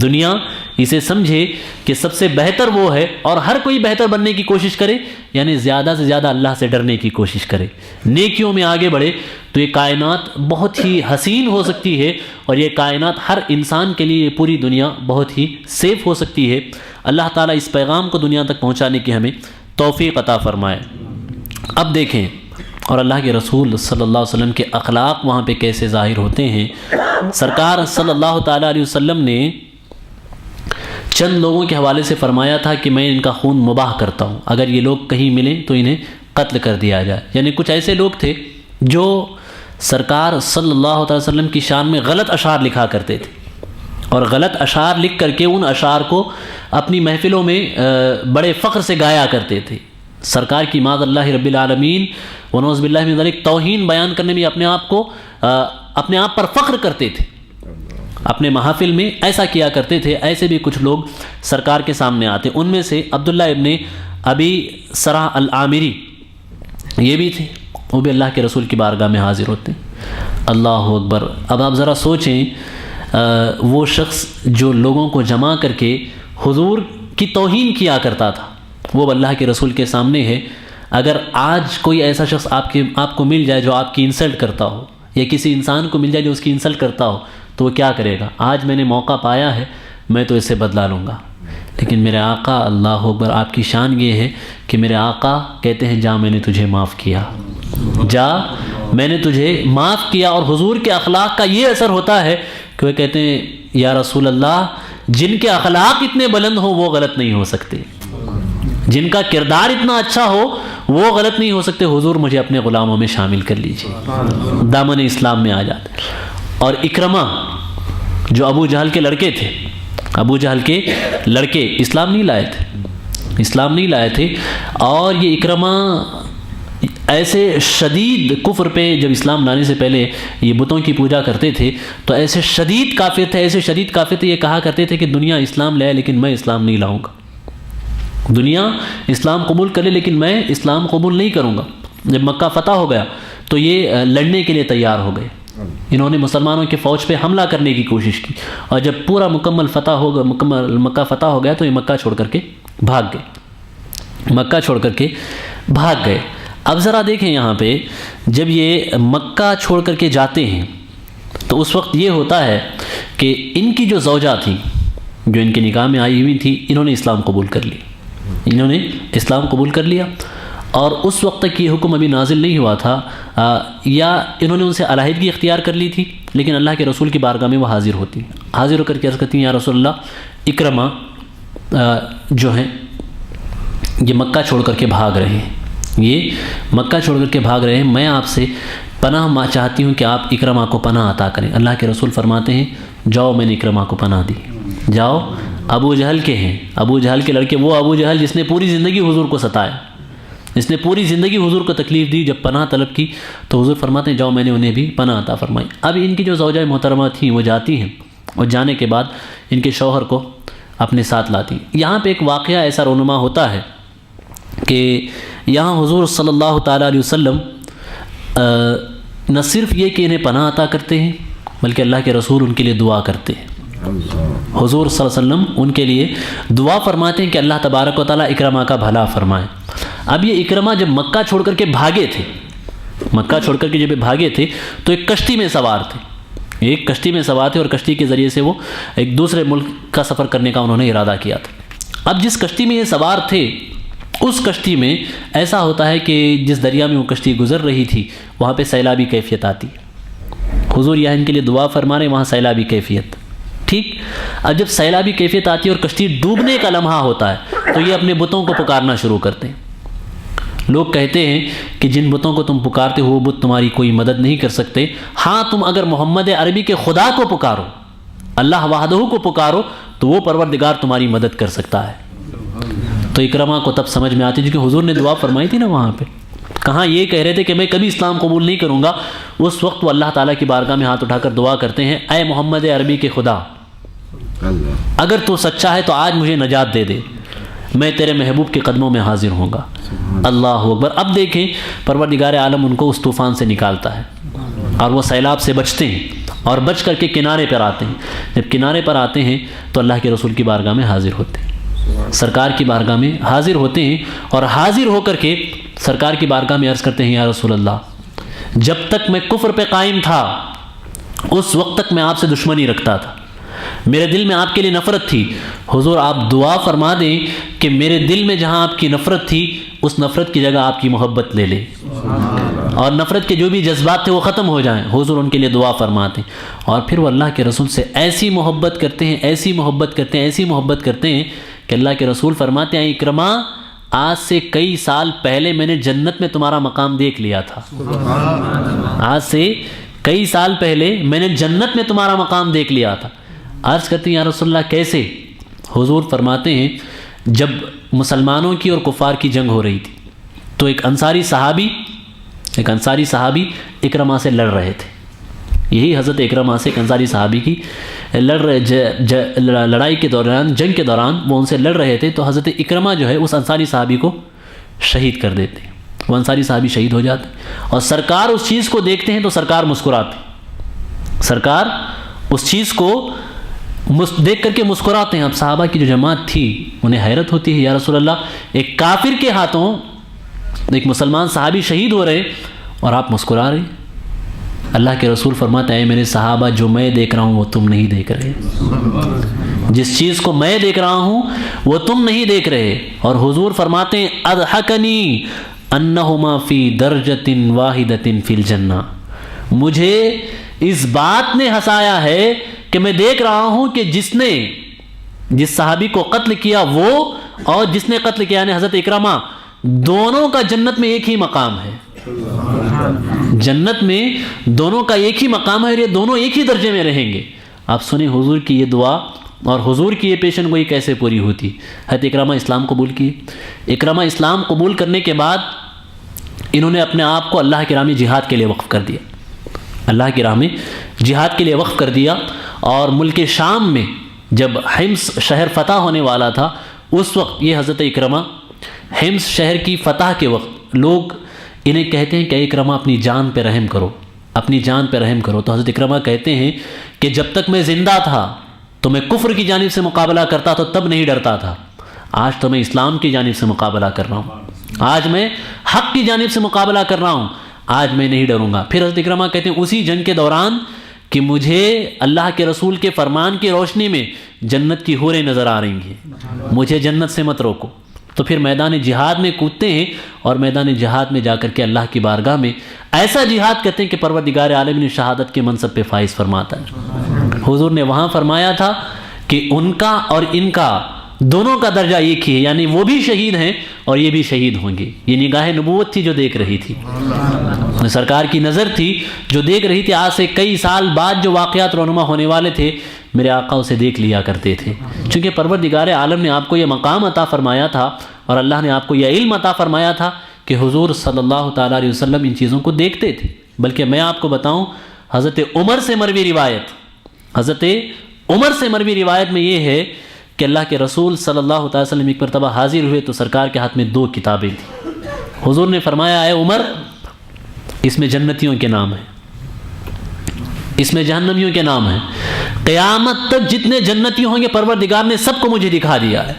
دنیا اسے سمجھے کہ سب سے بہتر وہ ہے، اور ہر کوئی بہتر بننے کی کوشش کرے، یعنی زیادہ سے زیادہ اللہ سے ڈرنے کی کوشش کرے، نیکیوں میں آگے بڑھے، تو یہ کائنات بہت ہی حسین ہو سکتی ہے، اور یہ کائنات ہر انسان کے لیے، پوری دنیا بہت ہی سیف ہو سکتی ہے۔ اللہ تعالیٰ اس پیغام کو دنیا تک پہنچانے کی ہمیں توفیق عطا فرمائے۔ اب دیکھیں، اور اللہ کے رسول صلی اللہ علیہ وسلم کے اخلاق وہاں پہ کیسے ظاہر ہوتے ہیں۔ سرکار صلی اللہ تعالیٰ علیہ وسلم نے چند لوگوں کے حوالے سے فرمایا تھا کہ میں ان کا خون مباح کرتا ہوں، اگر یہ لوگ کہیں ملیں تو انہیں قتل کر دیا جائے۔ یعنی کچھ ایسے لوگ تھے جو سرکار صلی اللہ علیہ وسلم کی شان میں غلط اشعار لکھا کرتے تھے، اور غلط اشعار لکھ کر کے ان اشعار کو اپنی محفلوں میں بڑے فخر سے گایا کرتے تھے۔ سرکار کی معاذ اللہ رب العالمین ونعوذ باللہ من ذلک توہین بیان کرنے میں اپنے آپ پر فخر کرتے تھے، اپنے محافل میں ایسا کیا کرتے تھے۔ ایسے بھی کچھ لوگ سرکار کے سامنے آتے، ان میں سے عبداللہ ابن ابی سرح العامری یہ بھی تھے، وہ بھی اللہ کے رسول کی بارگاہ میں حاضر ہوتے ہیں۔ اللہ اکبر! اب آپ ذرا سوچیں، وہ شخص جو لوگوں کو جمع کر کے حضور کی توہین کیا کرتا تھا، وہ اللہ کے رسول کے سامنے ہے۔ اگر آج کوئی ایسا شخص آپ کو مل جائے جو آپ کی انسلٹ کرتا ہو، یا کسی انسان کو مل جائے جو اس کی انسلٹ کرتا ہو، تو وہ کیا کرے گا؟ آج میں نے موقع پایا ہے، میں تو اس سے بدلا لوں گا۔ لیکن میرے آقا اللہ اکبر، آپ کی شان یہ ہے کہ میرے آقا کہتے ہیں، جا میں نے تجھے معاف کیا، جا میں نے تجھے معاف کیا۔ اور حضور کے اخلاق کا یہ اثر ہوتا ہے کہ وہ کہتے ہیں، یا رسول اللہ، جن کے اخلاق اتنے بلند ہوں وہ غلط نہیں ہو سکتے، جن کا کردار اتنا اچھا ہو وہ غلط نہیں ہو سکتے، حضور مجھے اپنے غلاموں میں شامل کر لیجیے، دامن اسلام میں آ جاتے۔ اور اکرمہ جو ابو جہل کے لڑکے تھے، ابو جہل کے لڑکے اسلام نہیں لائے تھے، اسلام نہیں لائے تھے، اور یہ اکرمہ ایسے شدید کفر پہ، جب اسلام لانے سے پہلے یہ بتوں کی پوجا کرتے تھے تو ایسے شدید کافر تھے، ایسے شدید کافر تھے، یہ کہا کرتے تھے کہ دنیا اسلام لے لیکن میں اسلام نہیں لاؤں گا، دنیا اسلام قبول کرے لیکن میں اسلام قبول نہیں کروں گا۔ جب مکہ فتح ہو گیا تو یہ لڑنے کے لیے تیار ہو گئے، انہوں نے مسلمانوں کے فوج پہ حملہ کرنے کی کوشش کی، اور جب پورا مکمل مکہ فتح ہو گیا تو یہ مکہ چھوڑ کر کے بھاگ گئے، مکہ چھوڑ کر کے بھاگ گئے۔ اب ذرا دیکھیں یہاں پہ، جب یہ مکہ چھوڑ کر کے جاتے ہیں تو اس وقت یہ ہوتا ہے کہ ان کی جو زوجہ تھی، جو ان کے نکاح میں آئی ہوئی تھی، انہوں نے اسلام قبول کر لی، انہوں نے اسلام قبول کر لیا، اور اس وقت تک یہ حکم ابھی نازل نہیں ہوا تھا، یا انہوں نے ان سے علیحدگی اختیار کر لی تھی، لیکن اللہ کے رسول کی بارگاہ میں وہ حاضر ہوتی ہیں، حاضر ہو کر کے عرض کرتی ہیں یا رسول اللہ، اکرمہ جو ہیں یہ مکہ چھوڑ کر کے بھاگ رہے ہیں، یہ مکہ چھوڑ کر کے بھاگ رہے ہیں، میں آپ سے پناہ چاہتی ہوں کہ آپ اکرمہ کو پناہ عطا کریں۔ اللہ کے رسول فرماتے ہیں جاؤ، میں نے اکرمہ کو پناہ دی، جاؤ، ابو جہل کے ہیں، ابو جہل کے لڑکے، وہ ابو جہل جس نے پوری زندگی حضور کو ستایا، جس نے پوری زندگی حضور کو تکلیف دی، جب پناہ طلب کی تو حضور فرماتے ہیں جاؤ، میں نے انہیں بھی پناہ عطا فرمائی۔ اب ان کی جو زوجہ محترمہ تھیں وہ جاتی ہیں، اور جانے کے بعد ان کے شوہر کو اپنے ساتھ لاتی ہیں۔ یہاں پہ ایک واقعہ ایسا رونما ہوتا ہے کہ یہاں حضور صلی اللہ تعالیٰ علیہ وسلم نہ صرف یہ کہ انہیں پناہ عطا کرتے ہیں بلکہ اللہ کے رسول ان کے لیے دعا کرتے ہیں، حضور صلی اللہ علیہ وسلم ان کے لیے دعا فرماتے ہیں کہ اللہ تبارک و تعالیٰ اکرمہ کا بھلا فرمائے۔ اب یہ اکرمہ جب مکہ چھوڑ کر کے بھاگے تھے، مکہ چھوڑ کر کے جب بھاگے تھے تو ایک کشتی میں سوار تھے، ایک کشتی میں سوار تھے، اور کشتی کے ذریعے سے وہ ایک دوسرے ملک کا سفر کرنے کا انہوں نے ارادہ کیا تھا۔ اب جس کشتی میں یہ سوار تھے اس کشتی میں ایسا ہوتا ہے کہ جس دریا میں وہ کشتی گزر رہی تھی وہاں پہ سیلابی کیفیت آتی، حضور یہاں ان کے لیے دعا فرما رہے ہیں، وہاں سیلابی کیفیت، ٹھیک۔ اب جب سیلابی کیفیت آتی ہے اور کشتی ڈوبنے کا لمحہ ہوتا ہے تو یہ اپنے بتوں کو پکارنا شروع کرتے ہیں۔ لوگ کہتے ہیں کہ جن بتوں کو تم پکارتے ہو وہ بت تمہاری کوئی مدد نہیں کر سکتے، ہاں تم اگر محمد عربی کے خدا کو پکارو، اللہ وحدہ کو پکارو تو وہ پروردگار تمہاری مدد کر سکتا ہے۔ تو اکرمہ کو تب سمجھ میں آتی، کیونکہ حضور نے دعا فرمائی تھی نا وہاں پہ، کہاں یہ کہہ رہے تھے کہ میں کبھی اسلام قبول نہیں کروں گا، اس وقت وہ اللہ تعالیٰ کی بارگاہ میں ہاتھ اٹھا کر دعا کرتے ہیں، اے محمد عربی کے خدا، اگر تو سچا ہے تو آج مجھے نجات دے دے، میں تیرے محبوب کے قدموں میں حاضر ہوں گا۔ اللہ اکبر۔ اب دیکھیں پروردگار عالم ان کو اس طوفان سے نکالتا ہے اور وہ سیلاب سے بچتے ہیں اور بچ کر کے کنارے پر آتے ہیں۔ جب کنارے پر آتے ہیں تو اللہ کے رسول کی بارگاہ میں حاضر ہوتے ہیں، سرکار کی بارگاہ میں حاضر ہوتے ہیں، اور حاضر ہو کر کے سرکار کی بارگاہ میں عرض کرتے ہیں یا رسول اللہ، جب تک میں کفر پہ قائم تھا اس وقت تک میں آپ سے دشمنی رکھتا تھا، میرے دل میں آپ کے لیے نفرت تھی، حضور آپ دعا فرما دیں کہ میرے دل میں جہاں آپ کی نفرت تھی اس نفرت کی جگہ آپ کی محبت لے لے، اور نفرت کے جو بھی جذبات تھے وہ ختم ہو جائیں۔ حضور ان کے لیے دعا فرماتے ہیں، اور پھر وہ اللہ کے رسول سے ایسی محبت کرتے ہیں، ایسی محبت کرتے ہیں، ایسی محبت کرتے ہیں کہ اللہ کے رسول فرماتے ہیں اکرمہ، آج سے کئی سال پہلے میں نے جنت میں تمہارا مقام دیکھ لیا تھا، آج سے کئی سال پہلے میں نے جنت میں تمہارا مقام دیکھ لیا تھا۔ عرض کرتے ہیں یا رسول اللہ کیسے؟ حضور فرماتے ہیں جب مسلمانوں کی اور کفار کی جنگ ہو رہی تھی تو ایک انصاری صحابی اکرمہ سے لڑ رہے تھے، یہی حضرت اکرمہ سے ایک انصاری صحابی کی لڑائی کے دوران، جنگ کے دوران وہ ان سے لڑ رہے تھے، تو حضرت اکرمہ جو ہے اس انصاری صحابی کو شہید کر دیتے ہیں، وہ انصاری صحابی شہید ہو جاتے ہیں، اور سرکار اس چیز کو دیکھتے ہیں تو سرکار مسکراتے ہیں، سرکار اس چیز کو دیکھ کر کے مسکراتے ہیں۔ اب صحابہ کی جو جماعت تھی انہیں حیرت ہوتی ہے، یا رسول اللہ ایک کافر کے ہاتھوں ایک مسلمان صحابی شہید ہو رہے اور آپ مسکرا رہے ہیں۔ اللہ کے رسول فرماتے ہیں میرے صحابہ جو میں دیکھ رہا ہوں وہ تم نہیں دیکھ رہے، جس چیز کو میں دیکھ رہا ہوں وہ تم نہیں دیکھ رہے۔ اور حضور فرماتے ہیں اضحکنی انہما فی درجۃ واحدۃ فی الجنہ، مجھے اس بات نے ہنسایا ہے کہ میں دیکھ رہا ہوں کہ جس صحابی کو قتل کیا وہ اور جس نے قتل کیا یعنی حضرت اکرمہ، دونوں کا جنت میں ایک ہی مقام ہے. جنت میں دونوں کا ایک ہی مقام ہے اور یہ دونوں ایک ہی درجے میں رہیں گے. آپ سنیں حضور کی یہ دعا اور حضور کی یہ پیشن گوئی کیسے پوری ہوتی. حضرت اکرمہ اسلام قبول کیے. اکرمہ اسلام قبول کرنے کے بعد انہوں نے اپنے آپ کو اللہ کی راہ میں جہاد کے لیے وقف کر دیا. اللہ کی راہ میں جہاد کے لیے وقف کر دیا. اور ملک شام میں جب حمص شہر فتح ہونے والا تھا اس وقت یہ حضرت اکرمہ حمص شہر کی فتح کے وقت لوگ انہیں کہتے ہیں کہ اکرمہ اپنی جان پہ رحم کرو، اپنی جان پہ رحم کرو. تو حضرت اکرمہ کہتے ہیں کہ جب تک میں زندہ تھا تو میں کفر کی جانب سے مقابلہ کرتا تو تب نہیں ڈرتا تھا. آج تو میں اسلام کی جانب سے مقابلہ کر رہا ہوں، آج میں حق کی جانب سے مقابلہ کر رہا ہوں، آج میں نہیں ڈروں گا. پھر حضرت اکرمہ کہتے ہیں اسی جنگ کے دوران کہ مجھے اللہ کے رسول کے فرمان کی روشنی میں جنت کی حوریں نظر آ رہی ہیں، مجھے جنت سے مت روکو. تو پھر میدان جہاد میں کودتے ہیں اور میدان جہاد میں جا کر کے اللہ کی بارگاہ میں ایسا جہاد کرتے ہیں کہ پروردگار عالم نے شہادت کے منصب پہ فائز فرماتا ہے. حضور نے وہاں فرمایا تھا کہ ان کا اور ان کا دونوں کا درجہ ایک ہی ہے، یعنی وہ بھی شہید ہیں اور یہ بھی شہید ہوں گے. یہ نگاہ نبوت تھی جو دیکھ رہی تھی، سرکار کی نظر تھی جو دیکھ رہی تھی. آج سے کئی سال بعد جو واقعات رونما ہونے والے تھے میرے آقا اسے دیکھ لیا کرتے تھے، چونکہ پروردگار عالم نے آپ کو یہ مقام عطا فرمایا تھا اور اللہ نے آپ کو یہ علم عطا فرمایا تھا کہ حضور صلی اللہ تعالیٰ علیہ وسلم ان چیزوں کو دیکھتے تھے. بلکہ میں آپ کو بتاؤں حضرت عمر سے مروی روایت، حضرت عمر سے مروی روایت میں یہ ہے کہ اللہ کے رسول صلی اللہ تعالی وسلم ایک مرتبہ حاضر ہوئے تو سرکار کے ہاتھ میں 2 کتابیں تھیں. حضور نے فرمایا اے عمر اس میں جنتیوں کے نام ہیں، اس میں جہنمیوں کے نام ہیں، قیامت تک جتنے جنتی ہوں گے پروردگار نے سب کو مجھے دکھا دیا ہے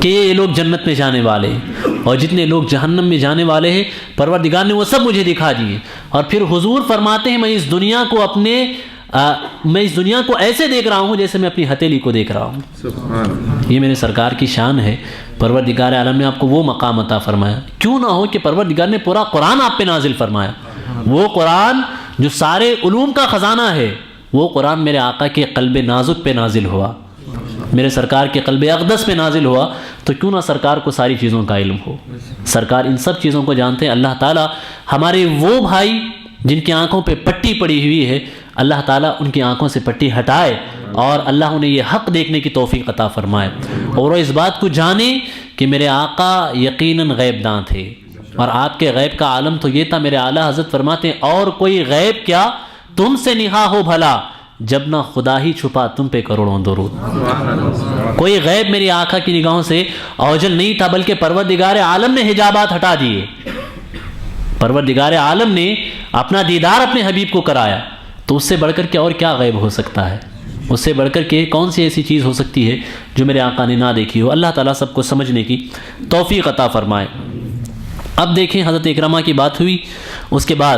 کہ یہ لوگ جنت میں جانے والے ہیں، اور جتنے لوگ جہنم میں جانے والے ہیں پروردگار نے وہ سب مجھے دکھا دیے. اور پھر حضور فرماتے ہیں میں اس دنیا کو ایسے دیکھ رہا ہوں جیسے میں اپنی ہتھیلی کو دیکھ رہا ہوں. یہ میرے سرکار کی شان ہے. پروردگار عالم نے آپ کو وہ مقام عطا فرمایا. کیوں نہ ہو کہ پروردگار نے پورا قرآن آپ پہ نازل فرمایا، وہ قرآن جو سارے علوم کا خزانہ ہے، وہ قرآن میرے آقا کے قلب نازک پہ نازل ہوا، میرے سرکار کے قلب اقدس پہ نازل ہوا. تو کیوں نہ سرکار کو ساری چیزوں کا علم ہو، سرکار ان سب چیزوں کو جانتے ہیں. اللہ تعالیٰ ہمارے وہ بھائی جن کی آنکھوں پہ پٹی پڑی ہوئی ہے اللہ تعالیٰ ان کی آنکھوں سے پٹی ہٹائے اور اللہ انہیں یہ حق دیکھنے کی توفیق عطا فرمائے، اور وہ اس بات کو جانے کہ میرے آقا یقیناً غیب داں تھے. اور آپ کے غیب کا عالم تو یہ تھا، میرے اعلیٰ حضرت فرماتے ہیں اور کوئی غیب کیا تم سے نہا ہو بھلا جب نہ خدا ہی چھپا تم پہ کروڑوں درود. کوئی غیب میری آقا کی نگاہوں سے اوجل نہیں تھا، بلکہ پروردگار عالم نے حجابات ہٹا دیے. پروردگار عالم نے اپنا دیدار اپنے حبیب کو کرایا. تو اس سے بڑھ کر کے اور کیا غیب ہو سکتا ہے؟ اس سے بڑھ کر کے کون سی ایسی چیز ہو سکتی ہے جو میرے آقا نے نہ دیکھی ہو؟ اللہ تعالیٰ سب کو سمجھنے کی توفیق عطا فرمائے. اب دیکھیں حضرت اکرمہ کی بات ہوئی، اس کے بعد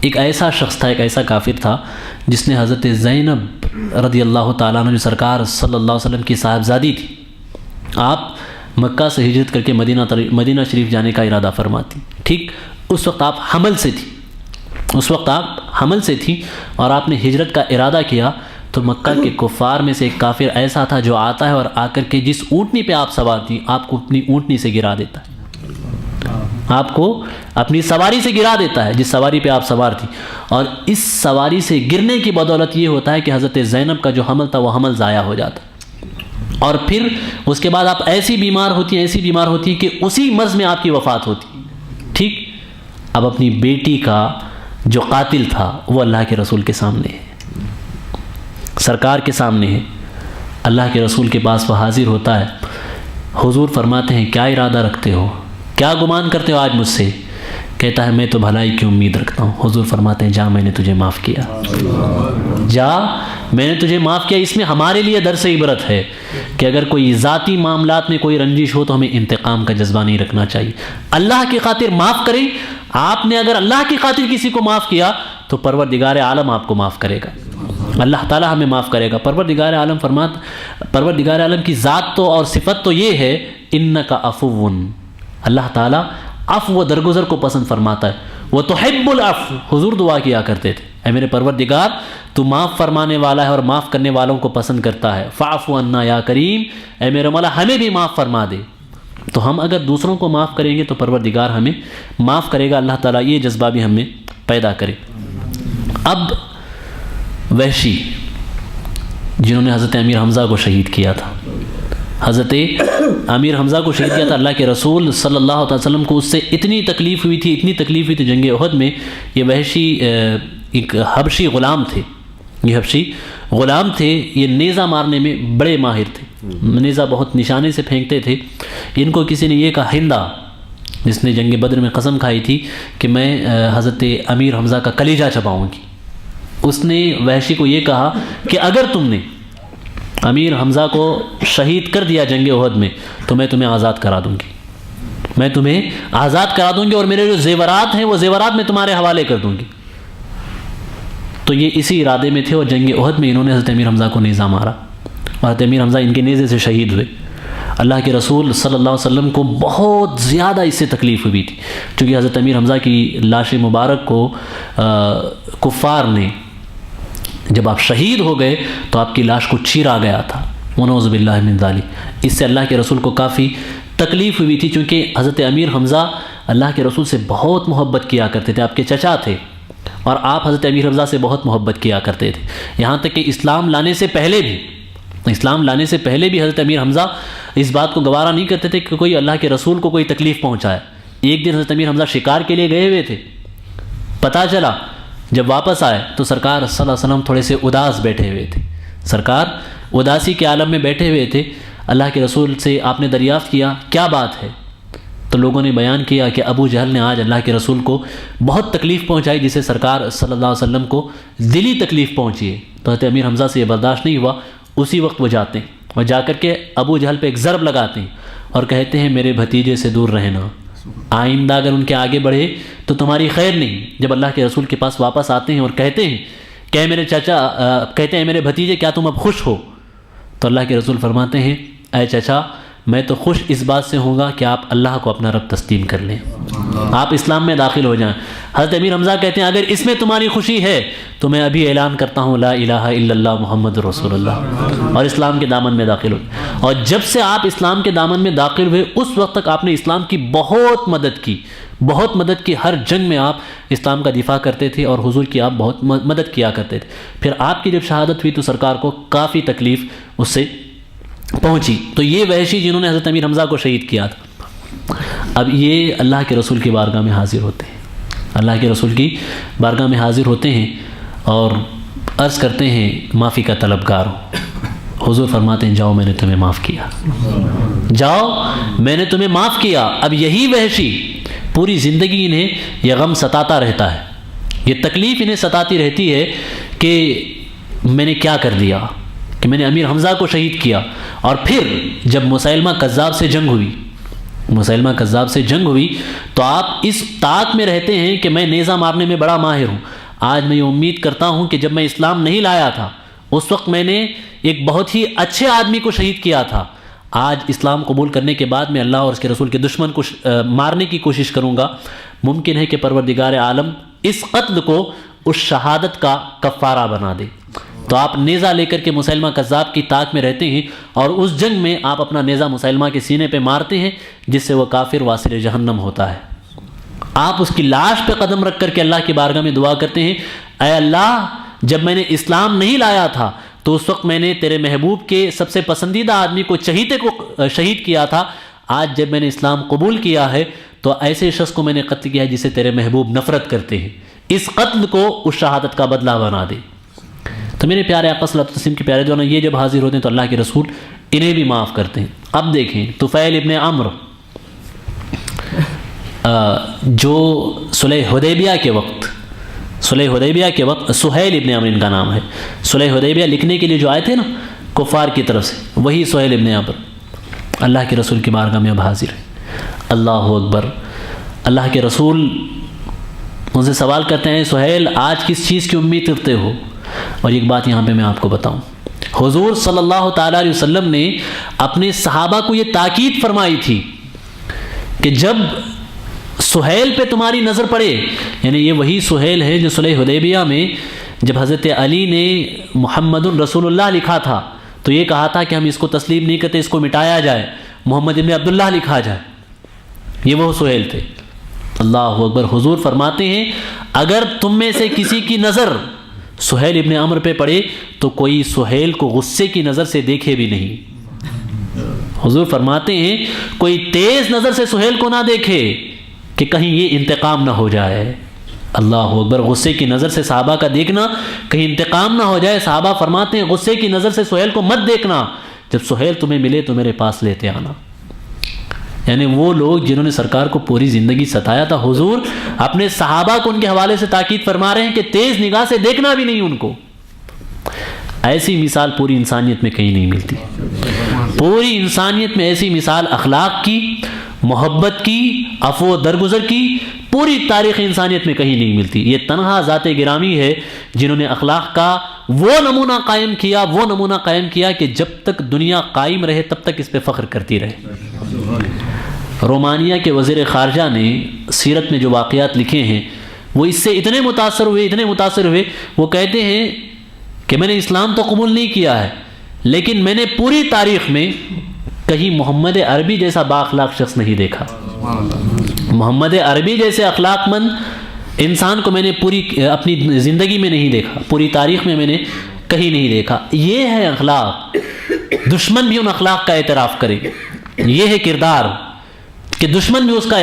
ایک ایسا شخص تھا، ایک ایسا کافر تھا جس نے حضرت زینب رضی اللہ تعالیٰ عنہ جو سرکار صلی اللہ علیہ وسلم کی صاحبزادی تھی، آپ مکہ سے ہجرت کر کے مدینہ شریف جانے کا ارادہ فرماتی. ٹھیک اس وقت آپ حمل سے تھی، اس وقت آپ حمل سے تھی اور آپ نے ہجرت کا ارادہ کیا. تو مکہ کے کفار میں سے ایک کافر ایسا تھا جو آتا ہے اور آ کر کے جس اونٹنی پہ آپ سوار تھی آپ کو اپنی اونٹنی سے گرا دیتا ہے، آپ کو اپنی سواری سے گرا دیتا ہے جس سواری پہ آپ سوار تھی. اور اس سواری سے گرنے کی بدولت یہ ہوتا ہے کہ حضرت زینب کا جو حمل تھا وہ حمل ضائع ہو جاتا. اور پھر اس کے بعد آپ ایسی بیمار ہوتی ہیں کہ اسی مرض میں آپ کی وفات ہوتی. ٹھیک اب اپنی بیٹی کا جو قاتل تھا وہ اللہ کے رسول کے سامنے ہے، سرکار کے سامنے ہے. اللہ کے رسول کے پاس وہ حاضر ہوتا ہے. حضور فرماتے ہیں کیا ارادہ رکھتے ہو، کیا گمان کرتے ہو آج مجھ سے؟ کہتا ہے میں تو بھلائی کی امید رکھتا ہوں. حضور فرماتے ہیں جا میں نے تجھے معاف کیا، جا میں نے تجھے معاف کیا. اس میں ہمارے لیے درس عبرت ہے کہ اگر کوئی ذاتی معاملات میں کوئی رنجش ہو تو ہمیں انتقام کا جذبہ نہیں رکھنا چاہیے. اللہ کی خاطر معاف کریں. آپ نے اگر اللہ کی خاطر کسی کو معاف کیا تو پروردگار عالم آپ کو معاف کرے گا، اللہ تعالیٰ ہمیں معاف کرے گا. پروردگار عالم کی ذات تو اور صفت تو یہ ہے انکا عفو، اللہ تعالیٰ عفو و درگزر کو پسند فرماتا ہے. وہ تحب العفو، حضور دعا کیا کرتے تھے اے میرے پروردگار تو معاف فرمانے والا ہے اور معاف کرنے والوں کو پسند کرتا ہے، فاعف عنا یا کریم، اے میرے مولا ہمیں بھی معاف فرما دے۔ تو ہم اگر دوسروں کو معاف کریں گے تو پروردگار ہمیں معاف کرے گا، اللہ تعالیٰ یہ جذبہ بھی ہمیں پیدا کرے۔ اب وحشی جنہوں نے حضرت امیر حمزہ کو شہید کیا تھا، حضرت امیر حمزہ کو شہید کیا تھا، اللہ کے رسول صلی اللہ علیہ وسلم کو اس سے اتنی تکلیف ہوئی تھی جنگ احد میں۔ یہ وحشی ایک حبشی غلام تھے، یہ نیزہ مارنے میں بڑے ماہر تھے، نیزہ بہت نشانے سے پھینکتے تھے۔ ان کو کسی نے یہ کہا، ہندا جس نے جنگ بدر میں قسم کھائی تھی کہ میں حضرت امیر حمزہ کا کلیجہ چباؤں گی، اس نے وحشی کو یہ کہا کہ اگر تم نے امیر حمزہ کو شہید کر دیا جنگ احد میں تو میں تمہیں آزاد کرا دوں گی، اور میرے جو زیورات ہیں وہ زیورات میں تمہارے حوالے کر دوں گی۔ تو یہ اسی ارادے میں تھے، اور جنگ احد میں انہوں نے حضرت امیر حمزہ کو نیزہ مارا، اور حضرت امیر حمزہ ان کے نیزے سے شہید ہوئے۔ اللہ کے رسول صلی اللہ علیہ وسلم کو بہت زیادہ اس سے تکلیف ہوئی تھی، چونکہ حضرت امیر حمزہ کی لاش مبارک کو کفار نے، جب آپ شہید ہو گئے تو آپ کی لاش کو چیرا گیا تھا، ونعوذ باللہ من ذالک۔ اس سے اللہ کے رسول کو کافی تکلیف ہوئی تھی، چونکہ حضرت امیر حمزہ اللہ کے رسول سے بہت محبت کیا کرتے تھے، آپ کے چچا تھے، اور آپ حضرت امیر حمزہ سے بہت محبت کیا کرتے تھے، یہاں تک کہ اسلام لانے سے پہلے بھی حضرت امیر حمزہ اس بات کو گوارا نہیں کرتے تھے کہ کوئی اللہ کے رسول کو کوئی تکلیف پہنچائے۔ ایک دن حضرت امیر حمزہ شکار کے لیے گئے ہوئے تھے، پتہ چلا جب واپس آئے تو سرکار صلی اللہ علیہ وسلم تھوڑے سے اداس بیٹھے ہوئے تھے، سرکار اداسی کے عالم میں بیٹھے ہوئے تھے۔ اللہ کے رسول سے آپ نے دریافت کیا کیا بات ہے؟ تو لوگوں نے بیان کیا کہ ابو جہل نے آج اللہ کے رسول کو بہت تکلیف پہنچائی، جسے سرکار صلی اللہ علیہ وسلم کو دلی تکلیف پہنچی ہے۔ تو حضرت امیر حمزہ سے یہ برداشت نہیں ہوا، اسی وقت وہ جاتے ہیں اور جا کر کے ابو جہل پہ ایک ضرب لگاتے ہیں اور کہتے ہیں میرے بھتیجے سے دور رہنا، آئندہ اگر ان کے آگے بڑھے تو تمہاری خیر نہیں۔ جب اللہ کے رسول کے پاس واپس آتے ہیں اور کہتے ہیں کہ میرے چچا، کہتے ہیں میرے بھتیجے کیا تم اب خوش ہو؟ تو اللہ کے رسول فرماتے ہیں اے چچا میں تو خوش اس بات سے ہوں گا کہ آپ اللہ کو اپنا رب تسلیم کر لیں، آپ اسلام میں داخل ہو جائیں۔ حضرت امیر حمزہ کہتے ہیں اگر اس میں تمہاری خوشی ہے تو میں ابھی اعلان کرتا ہوں لا الہ الا اللہ محمد رسول اللہ، اور اسلام کے دامن میں داخل ہو۔ اور جب سے آپ اسلام کے دامن میں داخل ہوئے اس وقت تک آپ نے اسلام کی بہت مدد کی، ہر جنگ میں آپ اسلام کا دفاع کرتے تھے اور حضور کی آپ بہت مدد کیا کرتے تھے۔ پھر آپ کی جب شہادت ہوئی تو سرکار کو کافی تکلیف اس سے پہنچی۔ تو یہ وحشی جنہوں نے حضرت امیر حمزہ کو شہید کیا تھا، اب یہ اللہ کے رسول کی بارگاہ میں حاضر ہوتے ہیں، اللہ کے رسول کی بارگاہ میں حاضر ہوتے ہیں اور عرض کرتے ہیں معافی کا طلبگار ہوں۔ حضور فرماتے ہیں جاؤ میں نے تمہیں معاف کیا، جاؤ میں نے تمہیں معاف کیا۔ اب یہی وحشی پوری زندگی انہیں یہ غم ستاتا رہتا ہے، یہ تکلیف انہیں ستاتی رہتی ہے کہ میں نے کیا کر دیا، کہ میں نے امیر حمزہ کو شہید کیا۔ اور پھر جب مسیلمہ کذاب سے جنگ ہوئی تو آپ اس طاق میں رہتے ہیں کہ میں نیزہ مارنے میں بڑا ماہر ہوں۔ آج میں یہ امید کرتا ہوں کہ جب میں اسلام نہیں لایا تھا اس وقت میں نے ایک بہت ہی اچھے آدمی کو شہید کیا تھا، آج اسلام قبول کرنے کے بعد میں اللہ اور اس کے رسول کے دشمن کو مارنے کی کوشش کروں گا۔ ممکن ہے کہ پروردگار عالم اس قتل کو اس شہادت کا کفارہ بنا دے۔ تو آپ نیزہ لے کر کے مسیلمہ کذاب کی طاق میں رہتے ہیں اور اس جنگ میں آپ اپنا نیزہ مسیلمہ کے سینے پہ مارتے ہیں جس سے وہ کافر واصل جہنم ہوتا ہے۔ آپ اس کی لاش پہ قدم رکھ کر کے اللہ کی بارگاہ میں دعا کرتے ہیں اے اللہ جب میں نے اسلام نہیں لایا تھا تو اس وقت میں نے تیرے محبوب کے سب سے پسندیدہ آدمی کو چہیتے کو شہید کیا تھا، آج جب میں نے اسلام قبول کیا ہے تو ایسے شخص کو میں نے قتل کیا ہے جسے تیرے محبوب نفرت کرتے ہیں، اس قتل کو اس شہادت کا بدلہ بنا دے۔ تو میرے پیارے آقا صلی اللہ علیہ وسلم کے پیارے دونوں یہ جب حاضر ہوتے ہیں تو اللہ کے رسول انہیں بھی معاف کرتے ہیں۔ اب دیکھیں طفیل ابن عمرو جو صلح حدیبیہ کے وقت سہیل ابن عمرو ان کا نام ہے، صلح حدیبیہ لکھنے کے لیے جو آئے تھے نا کفار کی طرف سے، وہی سہیل ابن عمرو اللہ کے رسول کی بارگاہ میں اب حاضر ہے۔ اللہ اکبر، اللہ کے رسول ان سے سوال کرتے ہیں سہیل آج کس چیز کی امید کرتے ہو؟ اور ایک بات یہاں پہ میں آپ کو بتاؤں، حضور صلی اللہ تعالیٰ علیہ وسلم نے اپنے صحابہ کو یہ تاکید فرمائی تھی کہ جب سہیل پہ تمہاری نظر پڑے، یعنی یہ وہی سہیل ہے جو صلح حدیبیہ میں جب حضرت علی نے محمد رسول اللہ لکھا تھا تو یہ کہا تھا کہ ہم اس کو تسلیم نہیں کرتے، اس کو مٹایا جائے، محمد ابن عبداللہ لکھا جائے، یہ وہ سہیل تھے۔ اللہ اکبر۔ حضور فرماتے ہیں اگر تم میں سے کسی کی نظر سہیل ابن عمرو پہ پڑے تو کوئی سہیل کو غصے کی نظر سے دیکھے بھی نہیں۔ حضور فرماتے ہیں کوئی تیز نظر سے سہیل کو نہ دیکھے کہ کہیں یہ انتقام نہ ہو جائے۔ اللہ اکبر۔ غصے کی نظر سے صحابہ کا دیکھنا کہیں انتقام نہ ہو جائے۔ صحابہ فرماتے ہیں غصے کی نظر سے سہیل کو مت دیکھنا، جب سہیل تمہیں ملے تو میرے پاس لیتے آنا۔ یعنی وہ لوگ جنہوں نے سرکار کو پوری زندگی ستایا تھا، حضور اپنے صحابہ کو ان کے حوالے سے تاکید فرما رہے ہیں کہ تیز نگاہ سے دیکھنا بھی نہیں ان کو۔ ایسی مثال پوری انسانیت میں کہیں نہیں ملتی۔ پوری انسانیت میں ایسی مثال اخلاق کی، محبت کی، عفو و درگزر کی پوری تاریخ انسانیت میں کہیں نہیں ملتی۔ یہ تنہا ذات گرامی ہے جنہوں نے اخلاق کا وہ نمونہ قائم کیا کہ جب تک دنیا قائم رہے تب تک اس پہ فخر کرتی رہے۔ رومانیہ کے وزیر خارجہ نے سیرت میں جو واقعات لکھے ہیں وہ اس سے اتنے متاثر ہوئے، وہ کہتے ہیں کہ میں نے اسلام تو قبول نہیں کیا ہے، لیکن میں نے پوری تاریخ میں کہیں محمد عربی جیسا با اخلاق شخص نہیں دیکھا۔ محمد عربی جیسے اخلاق مند انسان کو میں نے پوری اپنی زندگی میں نہیں دیکھا، پوری تاریخ میں نے کہیں نہیں دیکھا۔ یہ ہے اخلاق، دشمن بھی ان اخلاق کا اعتراف کرے۔ یہ ہے کردار کہ دشمن بھی اس کا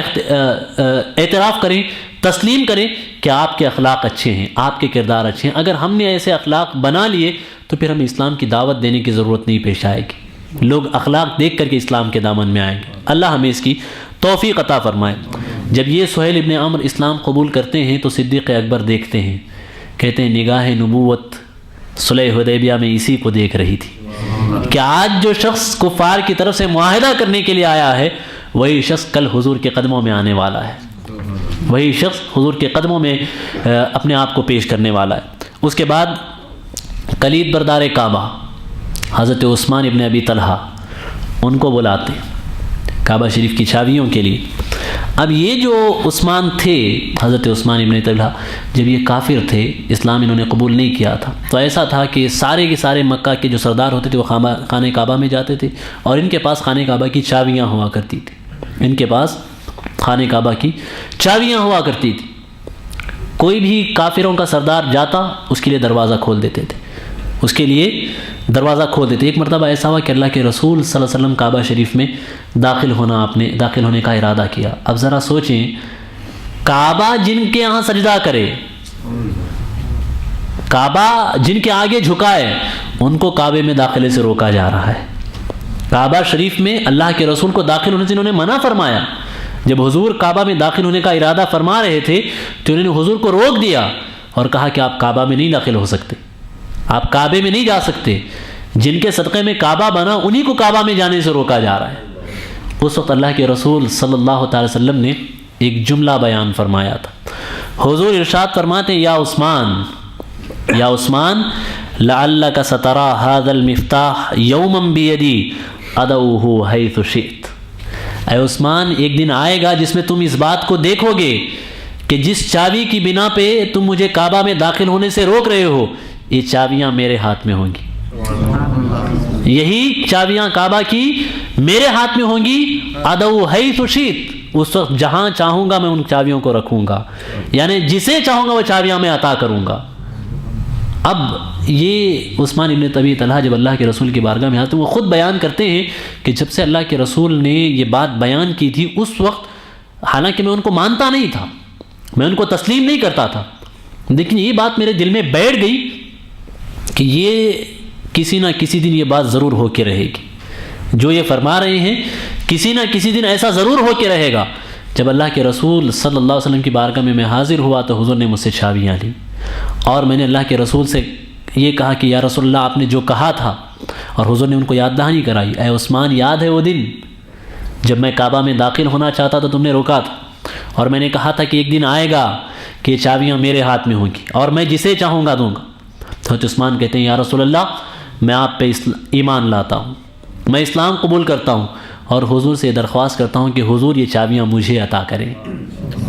اعتراف کریں، تسلیم کریں کہ آپ کے اخلاق اچھے ہیں، آپ کے کردار اچھے ہیں۔ اگر ہم نے ایسے اخلاق بنا لیے تو پھر ہمیں اسلام کی دعوت دینے کی ضرورت نہیں پیش آئے گی، لوگ اخلاق دیکھ کر کے اسلام کے دامن میں آئیں گے۔ اللہ ہمیں اس کی توفیق عطا فرمائے۔ جب یہ سہیل ابن عمرو اسلام قبول کرتے ہیں تو صدیق اکبر دیکھتے ہیں، کہتے ہیں نگاہ نبوت صلح حدیبیہ میں اسی کو دیکھ رہی تھی کہ آج جو شخص کفار کی طرف سے معاہدہ کرنے کے لیے آیا ہے وہی شخص کل حضور کے قدموں میں آنے والا ہے، وہی شخص حضور کے قدموں میں اپنے آپ کو پیش کرنے والا ہے۔ اس کے بعد کلید بردار کعبہ حضرت عثمان ابن ابی طلحہ ان کو بلاتے ہیں کعبہ شریف کی چابیوں کے لیے۔ اب یہ جو عثمان تھے، حضرت عثمان ابن طلحہ، جب یہ کافر تھے، اسلام انہوں نے قبول نہیں کیا تھا، تو ایسا تھا کہ سارے کے سارے مکہ کے جو سردار ہوتے تھے وہ خانہ کعبہ میں جاتے تھے اور ان کے پاس خانہ کعبہ کی چابیاں ہوا کرتی تھی، ان کے پاس خانہ کعبہ کی چابیاں ہوا کرتی تھی۔ کوئی بھی کافروں کا سردار جاتا اس کے لیے دروازہ کھول دیتے تھے، اس کے لیے دروازہ کھول دیتے۔ ایک مرتبہ ایسا ہوا کہ اللہ کے رسول صلی اللہ علیہ وسلم کعبہ شریف میں داخل ہونے کا ارادہ کیا۔ اب ذرا سوچیں، کعبہ جن کے یہاں سجدہ کرے، کعبہ جن کے آگے جھکائے، ان کو کعبے میں داخلے سے روکا جا رہا ہے۔ کعبہ شریف میں اللہ کے رسول کو داخل ہونے سے انہوں نے منع فرمایا۔ جب حضور کعبہ میں داخل ہونے کا ارادہ فرما رہے تھے تو انہوں نے حضور کو روک دیا اور کہا کہ آپ کعبہ میں نہیں داخل ہو سکتے، آپ کعبے میں نہیں جا سکتے، جن کے صدقے میں کعبہ بنا انہی کو کعبہ میں جانے سے روکا جا رہا ہے۔ اس وقت اللہ کے رسول صلی اللہ تعالی وسلم نے ایک جملہ بیان فرمایا تھا۔ حضور ارشاد فرماتے ہیں یا عثمان لعلک سترى هذا المفتاح یوما بیدی ادعوه حیث شئت۔ اے عثمان، ایک دن آئے گا جس میں تم اس بات کو دیکھو گے کہ جس چابی کی بنا پہ تم مجھے کعبہ میں داخل ہونے سے روک رہے ہو، یہ چابیاں میرے ہاتھ میں ہوں گی، یہی چابیاں کعبہ کی میرے ہاتھ میں ہوں گی۔ ادعو حیث شئت، اس وقت جہاں چاہوں گا میں ان چابیوں کو رکھوں گا، یعنی جسے چاہوں گا وہ چابیاں میں عطا کروں گا۔ اب یہ عثمان ابن ابی طلحہ جب اللہ کے رسول کی بارگاہ میں آتے ہیں، وہ خود بیان کرتے ہیں کہ جب سے اللہ کے رسول نے یہ بات بیان کی تھی اس وقت حالانکہ میں ان کو مانتا نہیں تھا، میں ان کو تسلیم نہیں کرتا تھا، لیکن یہ بات میرے دل میں بیٹھ گئی کہ یہ کسی نہ کسی دن یہ بات ضرور ہو کے رہے گی، جو یہ فرما رہے ہیں کسی نہ کسی دن ایسا ضرور ہو کے رہے گا۔ جب اللہ کے رسول صلی اللہ علیہ وسلم کی بارگاہ میں حاضر ہوا تو حضور نے مجھ سے چابیاں لی اور میں نے اللہ کے رسول سے یہ کہا کہ یا رسول اللہ آپ نے جو کہا تھا، اور حضور نے ان کو یاد دہانی کرائی، اے عثمان یاد ہے وہ دن جب میں کعبہ میں داخل ہونا چاہتا تو تم نے روکا تھا، اور میں نے کہا تھا کہ ایک دن آئے گا کہ چابیاں میرے ہاتھ میں ہوں گی اور میں جسے چاہوں گا دوں گا۔ تو عثمان کہتے ہیں یا رسول اللہ میں آپ پہ ایمان لاتا ہوں، میں اسلام قبول کرتا ہوں اور حضور سے درخواست کرتا ہوں کہ حضور یہ چابیاں مجھے عطا کریں۔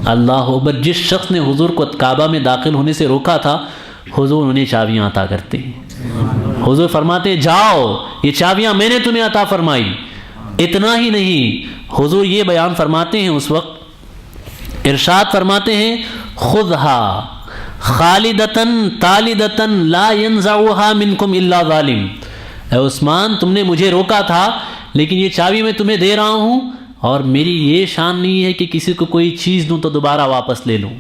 اللہ اکبر، جس شخص نے حضور کو کعبہ میں داخل ہونے سے روکا تھا حضور انہیں چابیاں عطا کرتے ہیں۔ حضور فرماتے ہیں جاؤ، یہ چابیاں میں نے تمہیں عطا فرمائی۔ اتنا ہی نہیں، حضور یہ بیان فرماتے ہیں، اس وقت ارشاد فرماتے ہیں خذھا خالدتاً تالدتاً لا ينزعها منکم الا ظالم۔ اے عثمان، تم نے مجھے روکا تھا لیکن یہ چابی میں تمہیں دے رہا ہوں، اور میری یہ شان نہیں ہے کہ کسی کو کوئی چیز دوں تو دوبارہ واپس لے لوں۔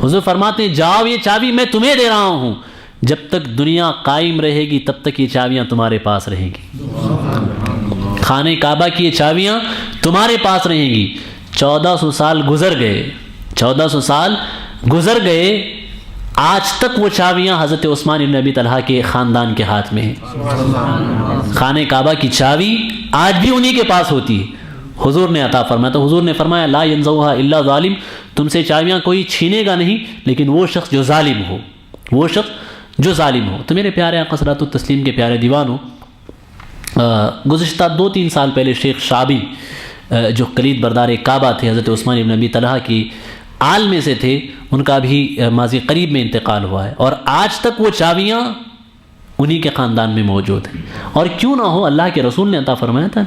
حضور فرماتے ہیں جاؤ، یہ چابی میں تمہیں دے رہا ہوں، جب تک دنیا قائم رہے گی تب تک یہ چابیاں تمہارے پاس رہیں گی، خانہ کعبہ کی یہ چابیاں تمہارے پاس رہیں گی۔ 1400 سال گزر گئے، 1400 سال گزر گئے، آج تک وہ چابیاں حضرت عثمان بن ابی طلحہ کے خاندان کے ہاتھ میں ہیں۔ خانہ کعبہ کی چابی آج بھی انہی کے پاس ہوتی ہے، حضور نے عطا فرمایا۔ تو حضور نے فرمایا لا ينزعها الا ظالم، تم سے چابیاں کوئی چھینے گا نہیں لیکن وہ شخص جو ظالم ہو، وہ شخص جو ظالم ہو۔ تو میرے پیارے آقا صلوات التسلیم کے پیارے دیوانوں، گزشتہ 2-3 سال پہلے شیخ شعبی جو کلید بردار کعبہ تھے، حضرت عثمان بن ابی طلحہ کی آل میں سے تھے، ان کا بھی ماضی قریب میں انتقال ہوا ہے، اور آج تک وہ چابیاں انہی کے خاندان میں موجود ہیں۔ اور کیوں نہ ہو، اللہ کے رسول نے عطا فرمایا تھا،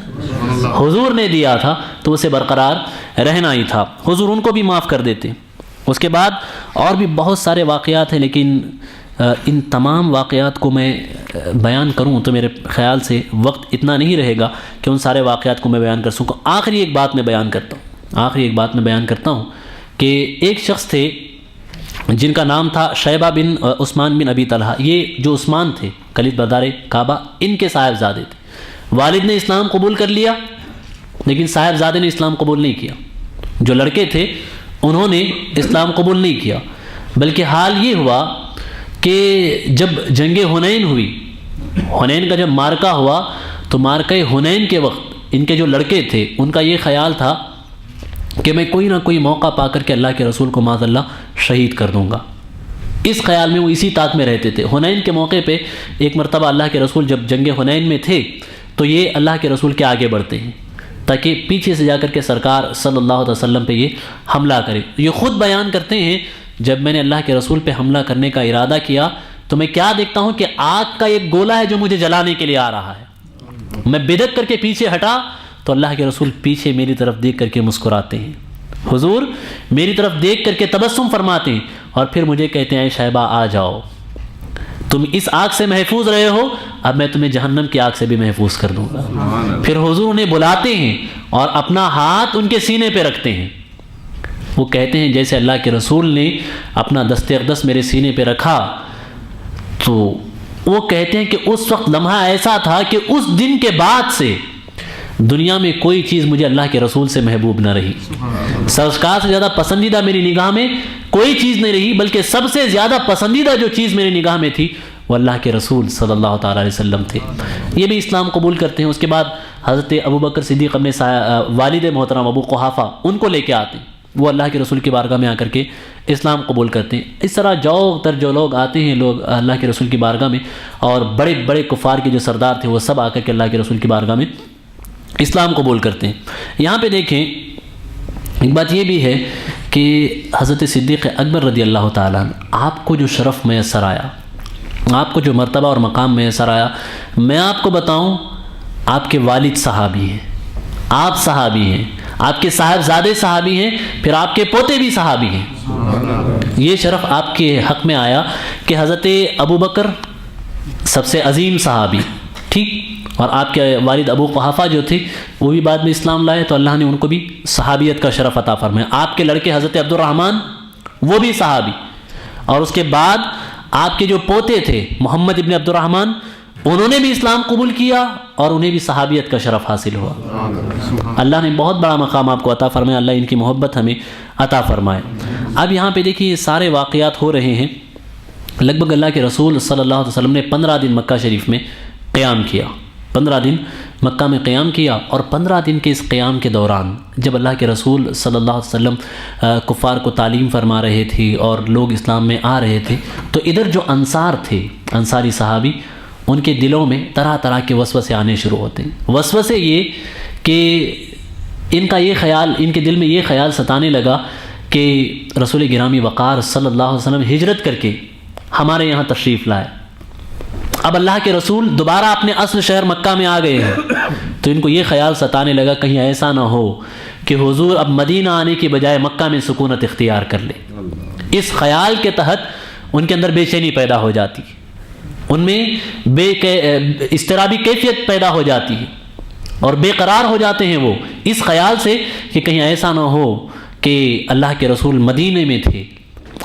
حضور نے دیا تھا تو اسے برقرار رہنا ہی تھا، حضور ان کو بھی معاف کر دیتے۔ اس کے بعد اور بھی بہت سارے واقعات ہیں، لیکن ان تمام واقعات کو میں بیان کروں تو میرے خیال سے وقت اتنا نہیں رہے گا کہ ان سارے واقعات کو میں بیان کر سکوں۔ آخری ایک بات میں بیان کرتا ہوں کہ ایک شخص تھے جن کا نام تھا شیبہ بن عثمان بن ابی طلحہ۔ یہ جو عثمان تھے کلید بردار کعبہ، ان کے صاحبزادے تھے۔ والد نے اسلام قبول کر لیا لیکن صاحبزادے نے اسلام قبول نہیں کیا۔ جو لڑکے تھے انہوں نے اسلام قبول نہیں کیا، بلکہ حال یہ ہوا کہ جب جنگ حنین ہوئی، حنین کا جب مارکہ ہوا تو مارکہ حنین کے وقت ان کے جو لڑکے تھے ان کا یہ خیال تھا کہ میں کوئی نہ کوئی موقع پا کر کے اللہ کے رسول کو معاذ اللہ شہید کر دوں گا۔ اس خیال میں وہ اسی طاق میں رہتے تھے۔ حنین کے موقع پہ ایک مرتبہ اللہ کے رسول جب جنگ حنین میں تھے تو یہ اللہ کے رسول کے آگے بڑھتے ہیں تاکہ پیچھے سے جا کر کے سرکار صلی اللہ علیہ وسلم پہ یہ حملہ کرے۔ یہ خود بیان کرتے ہیں جب میں نے اللہ کے رسول پہ حملہ کرنے کا ارادہ کیا تو میں کیا دیکھتا ہوں کہ آگ کا ایک گولا ہے جو مجھے جلانے کے لیے آ رہا ہے۔ میں بدک کر کے پیچھے ہٹا تو اللہ کے رسول پیچھے میری طرف دیکھ کر کے مسکراتے ہیں، حضور میری طرف دیکھ کر کے تبسم فرماتے ہیں، اور پھر مجھے کہتے ہیں اے شیبہ آ جاؤ، تم اس آگ سے محفوظ رہے ہو، اب میں تمہیں جہنم کی آگ سے بھی محفوظ کر دوں گا۔ پھر حضور انہیں بلاتے ہیں اور اپنا ہاتھ ان کے سینے پہ رکھتے ہیں۔ وہ کہتے ہیں جیسے اللہ کے رسول نے اپنا دست اقدس میرے سینے پہ رکھا تو وہ کہتے ہیں کہ اس وقت لمحہ ایسا تھا کہ اس دن کے بعد سے دنیا میں کوئی چیز مجھے اللہ کے رسول سے محبوب نہ رہی۔ سرکار سے زیادہ پسندیدہ میری نگاہ میں کوئی چیز نہیں رہی، بلکہ سب سے زیادہ پسندیدہ جو چیز میری نگاہ میں تھی وہ اللہ کے رسول صلی اللہ تعالیٰ علیہ وسلم تھے۔ یہ بھی اسلام قبول کرتے ہیں۔ اس کے بعد حضرت ابوبکر صدیق اپنے والد محترم ابو قحافہ ان کو لے کے آتے ہیں، وہ اللہ کے رسول کی بارگاہ میں آ کر کے اسلام قبول کرتے ہیں۔ اس طرح جو لوگ آتے ہیں لوگ اللہ کے رسول کی بارگاہ میں، اور بڑے بڑے کفار کے جو سردار تھے وہ سب آ کر کے اللہ کے رسول کی بارگاہ میں اسلام قبول کرتے ہیں۔ یہاں پہ دیکھیں ایک بات یہ بھی ہے کہ حضرت صدیق اکبر رضی اللہ تعالیٰ عنہ، آپ کو جو شرف میسر آیا، آپ کو جو مرتبہ اور مقام میسر آیا، میں آپ کو بتاؤں آپ کے والد صحابی ہیں، آپ صحابی ہیں، آپ کے صاحبزادے صحابی ہیں، پھر آپ کے پوتے بھی صحابی ہیں۔ یہ شرف آپ کے حق میں آیا کہ حضرت ابوبکر سب سے عظیم صحابی، ٹھیک، اور آپ کے والد ابو قحافہ جو تھے وہ بھی بعد میں اسلام لائے تو اللہ نے ان کو بھی صحابیت کا شرف عطا فرمایا۔ آپ کے لڑکے حضرت عبد الرحمن وہ بھی صحابی، اور اس کے بعد آپ کے جو پوتے تھے محمد ابن عبد الرحمن انہوں نے بھی اسلام قبول کیا اور انہیں بھی صحابیت کا شرف حاصل ہوا۔ اللہ نے بہت بڑا مقام آپ کو عطا فرمایا، اللہ ان کی محبت ہمیں عطا فرمائے۔ اب یہاں پہ دیکھیے یہ سارے واقعات ہو رہے ہیں، لگ بھگ اللہ کے رسول صلی اللہ علیہ وسلم نے 15 دن مکہ شریف میں قیام کیا، 15 دن مکہ میں قیام کیا، اور 15 دن کے اس قیام کے دوران جب اللہ کے رسول صلی اللہ علیہ وسلم کفار کو تعلیم فرما رہے تھے اور لوگ اسلام میں آ رہے تھے، تو ادھر جو انصار تھے، انصاری صحابی، ان کے دلوں میں طرح طرح کے وسوسے آنے شروع ہوتے ہیں۔ وسوسے یہ کہ ان کا یہ خیال، ان کے دل میں یہ خیال ستانے لگا کہ رسول گرامی وقار صلی اللہ علیہ وسلم ہجرت کر کے ہمارے یہاں تشریف لائے. اب اللہ کے رسول دوبارہ اپنے اصل شہر مکہ میں آ گئے ہیں. تو ان کو یہ خیال ستانے لگا کہیں ایسا نہ ہو کہ حضور اب مدینہ آنے کی بجائے مکہ میں سکونت اختیار کر لے. اس خیال کے تحت ان کے اندر بے چینی پیدا ہو جاتی ہے، ان میں اضطرابی کیفیت پیدا ہو جاتی ہے اور بے قرار ہو جاتے ہیں وہ اس خیال سے کہ کہیں ایسا نہ ہو کہ اللہ کے رسول مدینے میں تھے،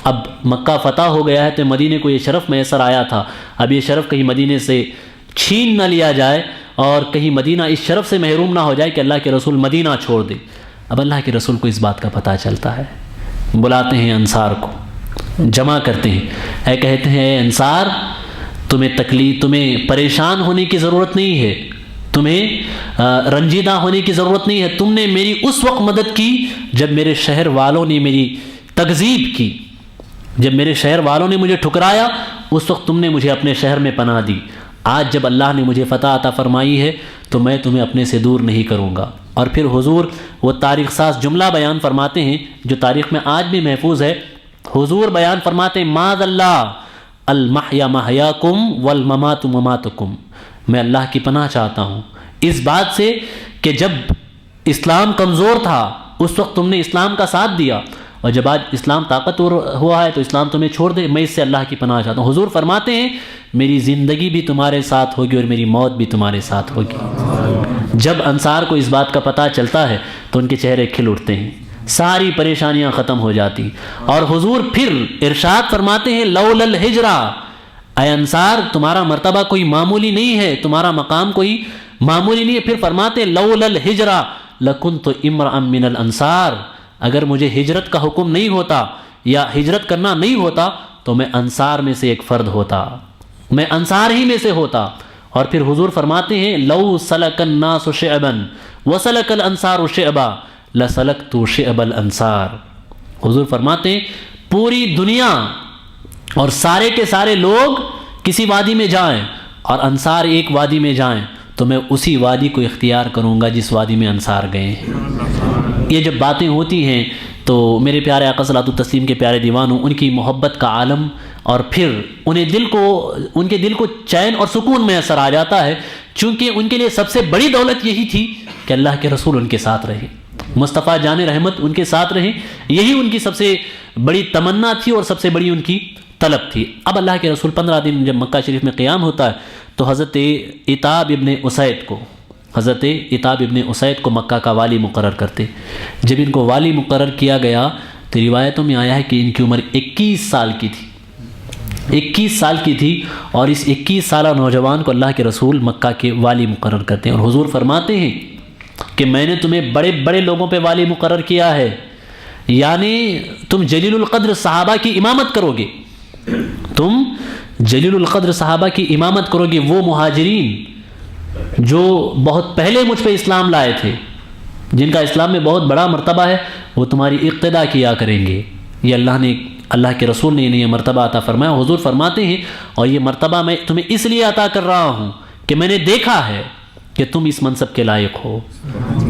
اب مکہ فتح ہو گیا ہے تو مدینے کو یہ شرف میسر آیا تھا، اب یہ شرف کہیں مدینے سے چھین نہ لیا جائے اور کہیں مدینہ اس شرف سے محروم نہ ہو جائے کہ اللہ کے رسول مدینہ چھوڑ دے. اب اللہ کے رسول کو اس بات کا پتہ چلتا ہے، بلاتے ہیں انصار کو، جمع کرتے ہیں، کہتے ہیں اے انصار تمہیں پریشان ہونے کی ضرورت نہیں ہے، تمہیں رنجیدہ ہونے کی ضرورت نہیں ہے. تم نے میری اس وقت مدد کی جب میرے شہر والوں نے میری تکذیب کی، جب میرے شہر والوں نے مجھے ٹھکرایا اس وقت تم نے مجھے اپنے شہر میں پناہ دی. آج جب اللہ نے مجھے فتح عطا فرمائی ہے تو میں تمہیں اپنے سے دور نہیں کروں گا. اور پھر حضور وہ تاریخ ساز جملہ بیان فرماتے ہیں جو تاریخ میں آج بھی محفوظ ہے. حضور بیان فرماتے ہیں معاذ اللہ المحیا محیاکم والممات مماتکم، میں اللہ کی پناہ چاہتا ہوں اس بات سے کہ جب اسلام کمزور تھا اس وقت تم نے اسلام کا ساتھ دیا، اور جب آج اسلام طاقتور ہوا ہے تو اسلام تمہیں چھوڑ دے. میں اس سے اللہ کی پناہ چاہتا ہوں. حضور فرماتے ہیں میری زندگی بھی تمہارے ساتھ ہوگی اور میری موت بھی تمہارے ساتھ ہوگی. جب انصار کو اس بات کا پتہ چلتا ہے تو ان کے چہرے کھل اٹھتے ہیں، ساری پریشانیاں ختم ہو جاتی. اور حضور پھر ارشاد فرماتے ہیں لولا الہجرہ، اے انصار تمہارا مرتبہ کوئی معمولی نہیں ہے، تمہارا مقام کوئی معمولی نہیں ہے. پھر فرماتے ہیں لولا الہجرہ لکنت امرأ من الانصار، اگر مجھے ہجرت کا حکم نہیں ہوتا یا ہجرت کرنا نہیں ہوتا تو میں انصار میں سے ایک فرد ہوتا، میں انصار ہی میں سے ہوتا. اور پھر حضور فرماتے ہیں لو سلک الناس شعبا وسلک الانصار شعبا لسلکت شعب الانصار. حضور فرماتے ہیں پوری دنیا اور سارے کے سارے لوگ کسی وادی میں جائیں اور انصار ایک وادی میں جائیں تو میں اسی وادی کو اختیار کروں گا جس وادی میں انصار گئے ہیں. یہ جب باتیں ہوتی ہیں تو میرے پیارے آقا صلاۃ التسلیم کے پیارے دیوانوں، ان کی محبت کا عالم اور پھر ان کے دل کو چین اور سکون میسر آ جاتا ہے، چونکہ ان کے لیے سب سے بڑی دولت یہی تھی کہ اللہ کے رسول ان کے ساتھ رہے، مصطفیٰ جان رحمت ان کے ساتھ رہے. یہی ان کی سب سے بڑی تمنا تھی اور سب سے بڑی ان کی طلب تھی. اب اللہ کے رسول 15 دن جب مکہ شریف میں قیام ہوتا ہے تو حضرت عتاب ابن اسید کو مکہ کا والی مقرر کرتے. جب ان کو والی مقرر کیا گیا تو روایتوں میں آیا ہے کہ ان کی عمر 21 سال کی تھی، 21 سال کی تھی. اور اس 21 سالہ نوجوان کو اللہ کے رسول مکہ کے والی مقرر کرتے ہیں. اور حضور فرماتے ہیں کہ میں نے تمہیں بڑے بڑے لوگوں پہ والی مقرر کیا ہے، یعنی تم جلیل القدر صحابہ کی امامت کرو گے، تم جلیل القدر صحابہ کی امامت کرو گے. وہ مہاجرین جو بہت پہلے مجھ پہ اسلام لائے تھے، جن کا اسلام میں بہت بڑا مرتبہ ہے، وہ تمہاری اقتدا کیا کریں گے. یہ اللہ کے رسول نے انہیں یہ مرتبہ عطا فرمایا. حضور فرماتے ہیں اور یہ مرتبہ میں تمہیں اس لیے عطا کر رہا ہوں کہ میں نے دیکھا ہے کہ تم اس منصب کے لائق ہو،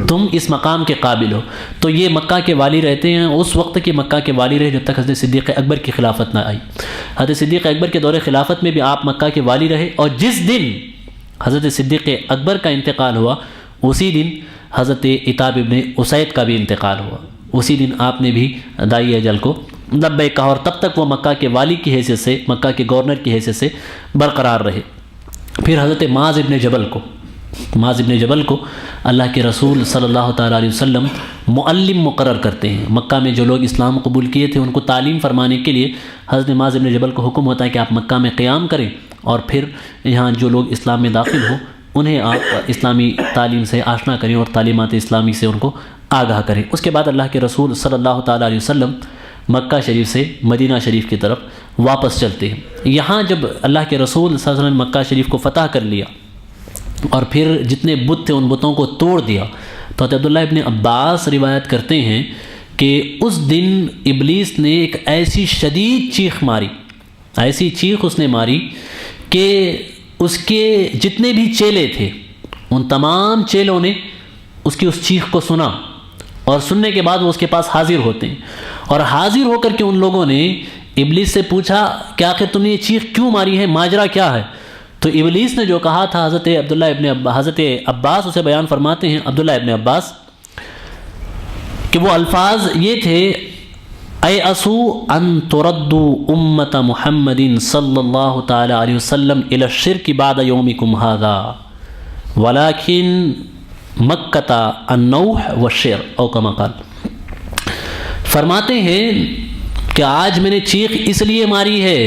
تم اس مقام کے قابل ہو. تو یہ مکہ کے والی رہتے ہیں، اس وقت کے مکہ کے والی رہے جب تک حضرت صدیق اکبر کی خلافت نہ آئی. حضرت صدیق اکبر کے دور خلافت میں بھی آپ مکہ کے والی رہے، اور جس دن حضرت صدیق اکبر کا انتقال ہوا اسی دن حضرت عتاب ابن اسید کا بھی انتقال ہوا. اسی دن آپ نے بھی دائی اجل کو لبیک کہا، اور تب تک وہ مکہ کے والی کی حیثیت سے، مکہ کے گورنر کی حیثیت سے برقرار رہے. پھر حضرت معاذ ابن جبل کو اللہ کے رسول صلی اللہ تعالیٰ علیہ وسلم معلم مقرر کرتے ہیں. مکہ میں جو لوگ اسلام قبول کیے تھے ان کو تعلیم فرمانے کے لیے حضرت معاذ ابن جبل کو حکم ہوتا ہے کہ آپ مکہ میں قیام کریں اور پھر یہاں جو لوگ اسلام میں داخل ہوں انہیں آپ اسلامی تعلیم سے آشنا کریں اور تعلیمات اسلامی سے ان کو آگاہ کریں. اس کے بعد اللہ کے رسول صلی اللہ تعالیٰ علیہ وسلم مکہ شریف سے مدینہ شریف کی طرف واپس چلتے ہیں. یہاں جب اللہ کے رسول صلی اللہ علیہ وسلم نے مکہ شریف کو فتح کر لیا اور پھر جتنے بت تھے ان بتوں کو توڑ دیا تو عبداللہ ابن عباس روایت کرتے ہیں کہ اس دن ابلیس نے ایک ایسی شدید چیخ ماری، ایسی چیخ اس نے ماری کہ اس کے جتنے بھی چیلے تھے ان تمام چیلوں نے اس کی اس چیخ کو سنا اور سننے کے بعد وہ اس کے پاس حاضر ہوتے ہیں، اور حاضر ہو کر کے ان لوگوں نے ابلیس سے پوچھا کہ آخر تم نے یہ چیخ کیوں ماری ہے، ماجرا کیا ہے؟ تو ابلیس نے جو کہا تھا، حضرت عباس اسے بیان فرماتے ہیں، عبداللہ ابن عباس، کہ وہ الفاظ یہ تھے: اے اسو ان تردوا امت محمد صلی اللہ تعالی علیہ وسلم الی الشرک بعد یومکم ھذا ولکن مکۃ النوح والشر او کما قال۔ فرماتے ہیں کہ آج میں نے چیخ اس لیے ماری ہے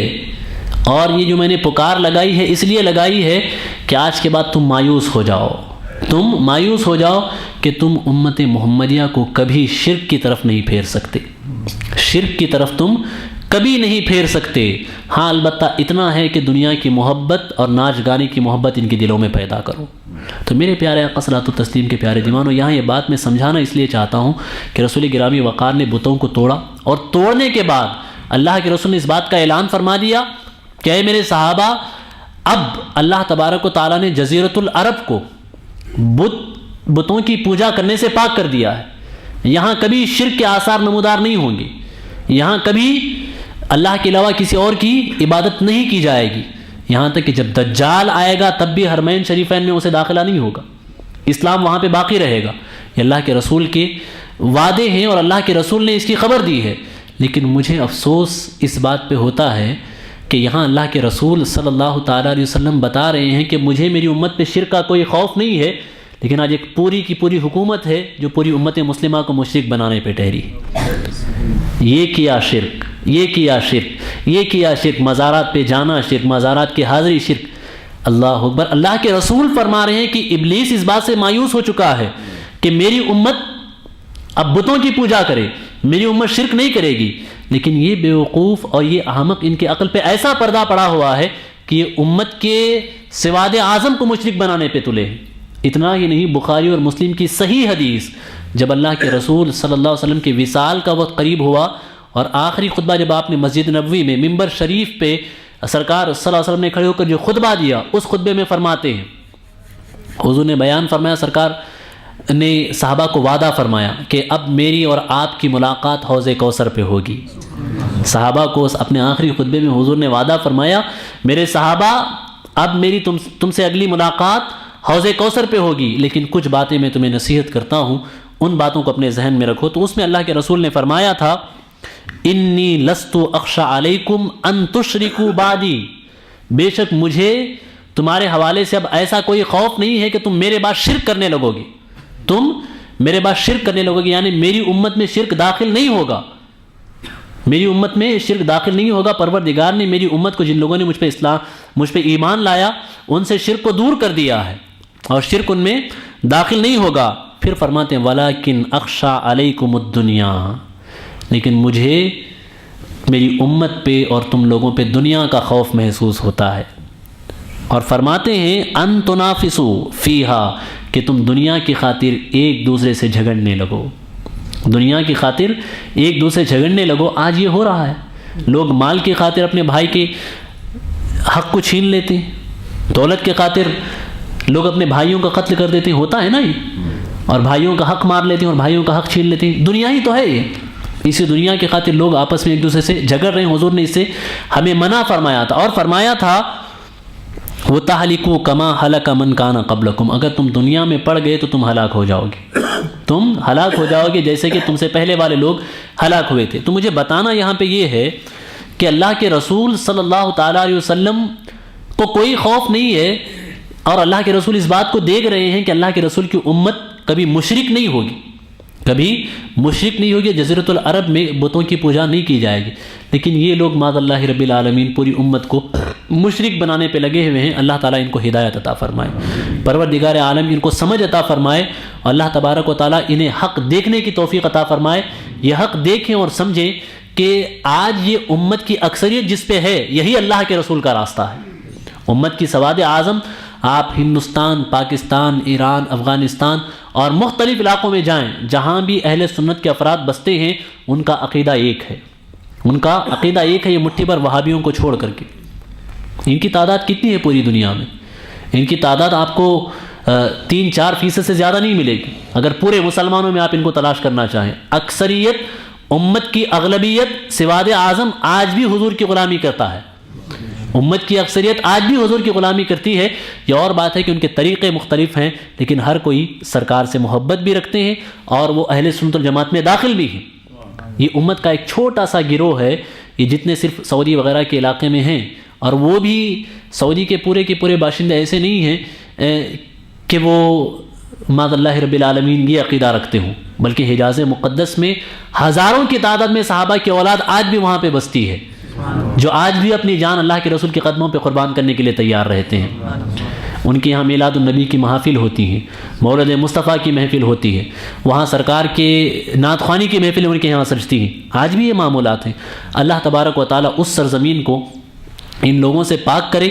اور یہ جو میں نے پکار لگائی ہے اس لیے لگائی ہے کہ آج کے بعد تم مایوس ہو جاؤ، تم مایوس ہو جاؤ کہ تم امت محمدیہ کو کبھی شرک کی طرف نہیں پھیر سکتے، شرک کی طرف تم کبھی نہیں پھیر سکتے۔ ہاں البتہ اتنا ہے کہ دنیا کی محبت اور ناچ گانے کی محبت ان کے دلوں میں پیدا کرو۔ تو میرے پیارے آقا صلاۃ و تسلیم کے پیارے دیوانوں، یہاں یہ بات میں سمجھانا اس لیے چاہتا ہوں کہ رسول گرامی وقار نے بتوں کو توڑا، اور توڑنے کے بعد اللہ کے رسول نے اس بات کا اعلان فرما دیا کہ اے میرے صحابہ، اب اللہ تبارک و تعالیٰ نے جزیرۃ العرب کو بتوں کی پوجا کرنے سے پاک کر دیا ہے۔ یہاں کبھی شرک کے آثار نمودار نہیں ہوں گے، یہاں کبھی اللہ کے علاوہ کسی اور کی عبادت نہیں کی جائے گی، یہاں تک کہ جب دجال آئے گا تب بھی حرمین شریفین میں اسے داخلہ نہیں ہوگا، اسلام وہاں پہ باقی رہے گا۔ یہ اللہ کے رسول کے وعدے ہیں اور اللہ کے رسول نے اس کی خبر دی ہے، لیکن مجھے افسوس اس بات پہ ہوتا ہے کہ یہاں اللہ کے رسول صلی اللہ تعالیٰ علیہ وسلم بتا رہے ہیں کہ مجھے میری امت پہ شرک کا کوئی خوف نہیں ہے، لیکن آج ایک پوری کی پوری حکومت ہے جو پوری امت مسلمہ کو مشرک بنانے پہ ٹھہری ہے۔ یہ کیا شرک، یہ کیا شرک، یہ کیا شرک، مزارات پہ جانا شرک، مزارات کی حاضری شرک۔ اللہ اکبر۔ اللہ کے رسول فرما رہے ہیں کہ ابلیس اس بات سے مایوس ہو چکا ہے کہ میری امت اب بتوں کی پوجا کرے، میری امت شرک نہیں کرے گی، لیکن یہ بیوقوف اور یہ احمق ان کے عقل پہ ایسا پردہ پڑا ہوا ہے کہ یہ امت کے سواد اعظم کو مشرک بنانے پہ تلے ہیں۔ اتنا ہی نہیں، بخاری اور مسلم کی صحیح حدیث، جب اللہ کے رسول صلی اللہ علیہ وسلم کے وصال کا وقت قریب ہوا اور آخری خطبہ جب آپ نے مسجد نبوی میں ممبر شریف پہ سرکار صلی اللہ علیہ وسلم نے کھڑے ہو کر جو خطبہ دیا، اس خطبے میں فرماتے ہیں، حضور نے بیان فرمایا، سرکار نے صحابہ کو وعدہ فرمایا کہ اب میری اور آپ کی ملاقات حوض کوثر پہ ہوگی۔ صحابہ کو اپنے آخری خطبے میں حضور نے وعدہ فرمایا، میرے صحابہ اب میری تم سے اگلی ملاقات حوض کوثر پہ ہوگی، لیکن کچھ باتیں میں تمہیں نصیحت کرتا ہوں، ان باتوں کو اپنے ذہن میں رکھو۔ تو اس میں اللہ کے رسول نے فرمایا تھا، انی لست اخشى علیکم ان تشرکوا بعدی، بے شک مجھے تمہارے حوالے سے اب ایسا کوئی خوف نہیں ہے کہ تم میرے بعد شرک کرنے لگو گے، تم میرے بعد شرک کرنے لگو گے، یعنی میری امت میں شرک داخل نہیں ہوگا، میری امت میں شرک داخل نہیں ہوگا۔ پروردگار نے میری امت کو، جن لوگوں نے مجھ پہ ایمان لایا، ان سے شرک کو دور کر دیا ہے اور شرک ان میں داخل نہیں ہوگا۔ پھر فرماتے ہیں وَلَكِنْ أَخْشَى عَلَيْكُمُ الدُّنْيَا، لیکن مجھے میری امت پہ اور تم لوگوں پہ دنیا کا خوف محسوس ہوتا ہے۔ اور فرماتے ہیں ان تنافسوا فیہا، کہ تم دنیا کی خاطر ایک دوسرے سے جھگڑنے لگو، دنیا کی خاطر ایک دوسرے سے جھگڑنے لگو۔ آج یہ ہو رہا ہے، لوگ مال کی خاطر اپنے بھائی کے حق کو چھین لیتے ہیں، دولت کی خاطر لوگ اپنے بھائیوں کا قتل کر دیتے ہیں، ہوتا ہے نا یہ، اور بھائیوں کا حق مار لیتے ہیں اور بھائیوں کا حق چھین لیتے ہیں۔ دنیا ہی تو ہے یہ، اسی دنیا کی خاطر لوگ آپس میں ایک دوسرے سے جھگڑ رہے ہیں۔ حضور نے اس سے ہمیں منع فرمایا تھا، اور فرمایا تھا وَتَهْلِكُوا كَمَا هَلَكَ مَنْ كَانَ قَبْلَكُمْ، اگر تم دنیا میں پڑ گئے تو تم ہلاک ہو جاؤ گے، تم ہلاک ہو جاؤ گے جیسے کہ تم سے پہلے والے لوگ ہلاک ہوئے تھے۔ تو مجھے بتانا یہاں پہ یہ ہے کہ اللہ کے رسول صلی اللہ تعالیٰ علیہ وسلم کو کوئی خوف نہیں ہے، اور اللہ کے رسول اس بات کو دیکھ رہے ہیں کہ اللہ کے رسول کی امت کبھی مشرک نہیں ہوگی، کبھی مشرک نہیں ہوگی، جزیرۃ العرب میں بتوں کی پوجا نہیں کی جائے گی، لیکن یہ لوگ معاذ اللہ رب العالمین پوری امت کو مشرک بنانے پہ لگے ہوئے ہیں۔ اللہ تعالیٰ ان کو ہدایت عطا فرمائے، پروردگار عالم ان کو سمجھ عطا فرمائے، اور اللہ تبارک و تعالیٰ انہیں حق دیکھنے کی توفیق عطا فرمائے، یہ حق دیکھیں اور سمجھیں کہ آج یہ امت کی اکثریت جس پہ ہے یہی اللہ کے رسول کا راستہ ہے۔ امت کی سواد اعظم، آپ ہندوستان، پاکستان، ایران، افغانستان اور مختلف علاقوں میں جائیں، جہاں بھی اہل سنت کے افراد بستے ہیں، ان کا عقیدہ ایک ہے، ان کا عقیدہ ایک ہے، یہ مٹھی بھر وہابیوں کو چھوڑ کر کے۔ ان کی تعداد کتنی ہے پوری دنیا میں؟ ان کی تعداد آپ کو 3-4% سے زیادہ نہیں ملے گی اگر پورے مسلمانوں میں آپ ان کو تلاش کرنا چاہیں۔ اکثریت امت کی اغلبیت سواد اعظم آج بھی حضور کی غلامی کرتا ہے، امت کی اکثریت آج بھی حضور کی غلامی کرتی ہے۔ یہ اور بات ہے کہ ان کے طریقے مختلف ہیں، لیکن ہر کوئی سرکار سے محبت بھی رکھتے ہیں اور وہ اہل سنت والجماعت میں داخل بھی ہیں۔ یہ امت کا ایک چھوٹا سا گروہ ہے، یہ جتنے صرف سعودی وغیرہ کے علاقے میں ہیں، اور وہ بھی سعودی کے پورے باشندے ایسے نہیں ہیں کہ وہ معاذ اللہ رب العالمین یہ عقیدہ رکھتے ہوں، بلکہ حجاز مقدس میں ہزاروں کی تعداد میں صحابہ کی اولاد آج بھی وہاں پہ بستی ہے، جو آج بھی اپنی جان اللہ کے رسول کے قدموں پہ قربان کرنے کے لیے تیار رہتے ہیں۔ ان کے یہاں میلاد النبی کی محافل ہوتی ہیں، مولد مصطفیٰ کی محفل ہوتی ہے، وہاں سرکار کے نعت خوانی کی محفلیں ان کے یہاں سجتی ہیں، آج بھی یہ معمولات ہیں۔ اللہ تبارک و تعالیٰ اس سرزمین کو ان لوگوں سے پاک کرے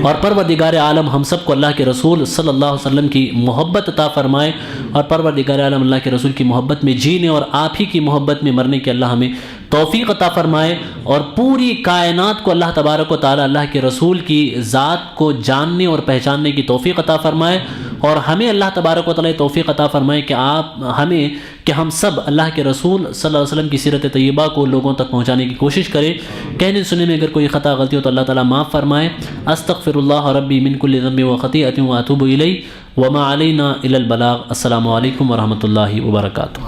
اور پروردگار عالم ہم سب کو اللہ کے رسول صلی اللہ علیہ وسلم کی محبت عطا فرمائے، اور پروردگار عالم اللہ کے رسول کی محبت میں جینے اور آپ ہی کی محبت میں مرنے کے اللہ ہمیں توفیق عطا فرمائے، اور پوری کائنات کو اللہ تبارک و تعالی اللہ کے رسول کی ذات کو جاننے اور پہچاننے کی توفیق عطا فرمائے، اور ہمیں اللہ تبارک و تعالی توفیق عطا فرمائے کہ ہم سب اللہ کے رسول صلی اللہ علیہ وسلم کی سیرت طیبہ کو لوگوں تک پہنچانے کی کوشش کریں۔ کہنے سننے میں اگر کوئی خطا غلطی ہو تو اللہ تعالیٰ معاف فرمائے۔ استغفر اللہ ربی من کل ذنب و خطیئۃ واتوب الیہ وما علینا الا البلاغ۔ السلام علیکم ورحمۃ اللہ وبرکاتہ۔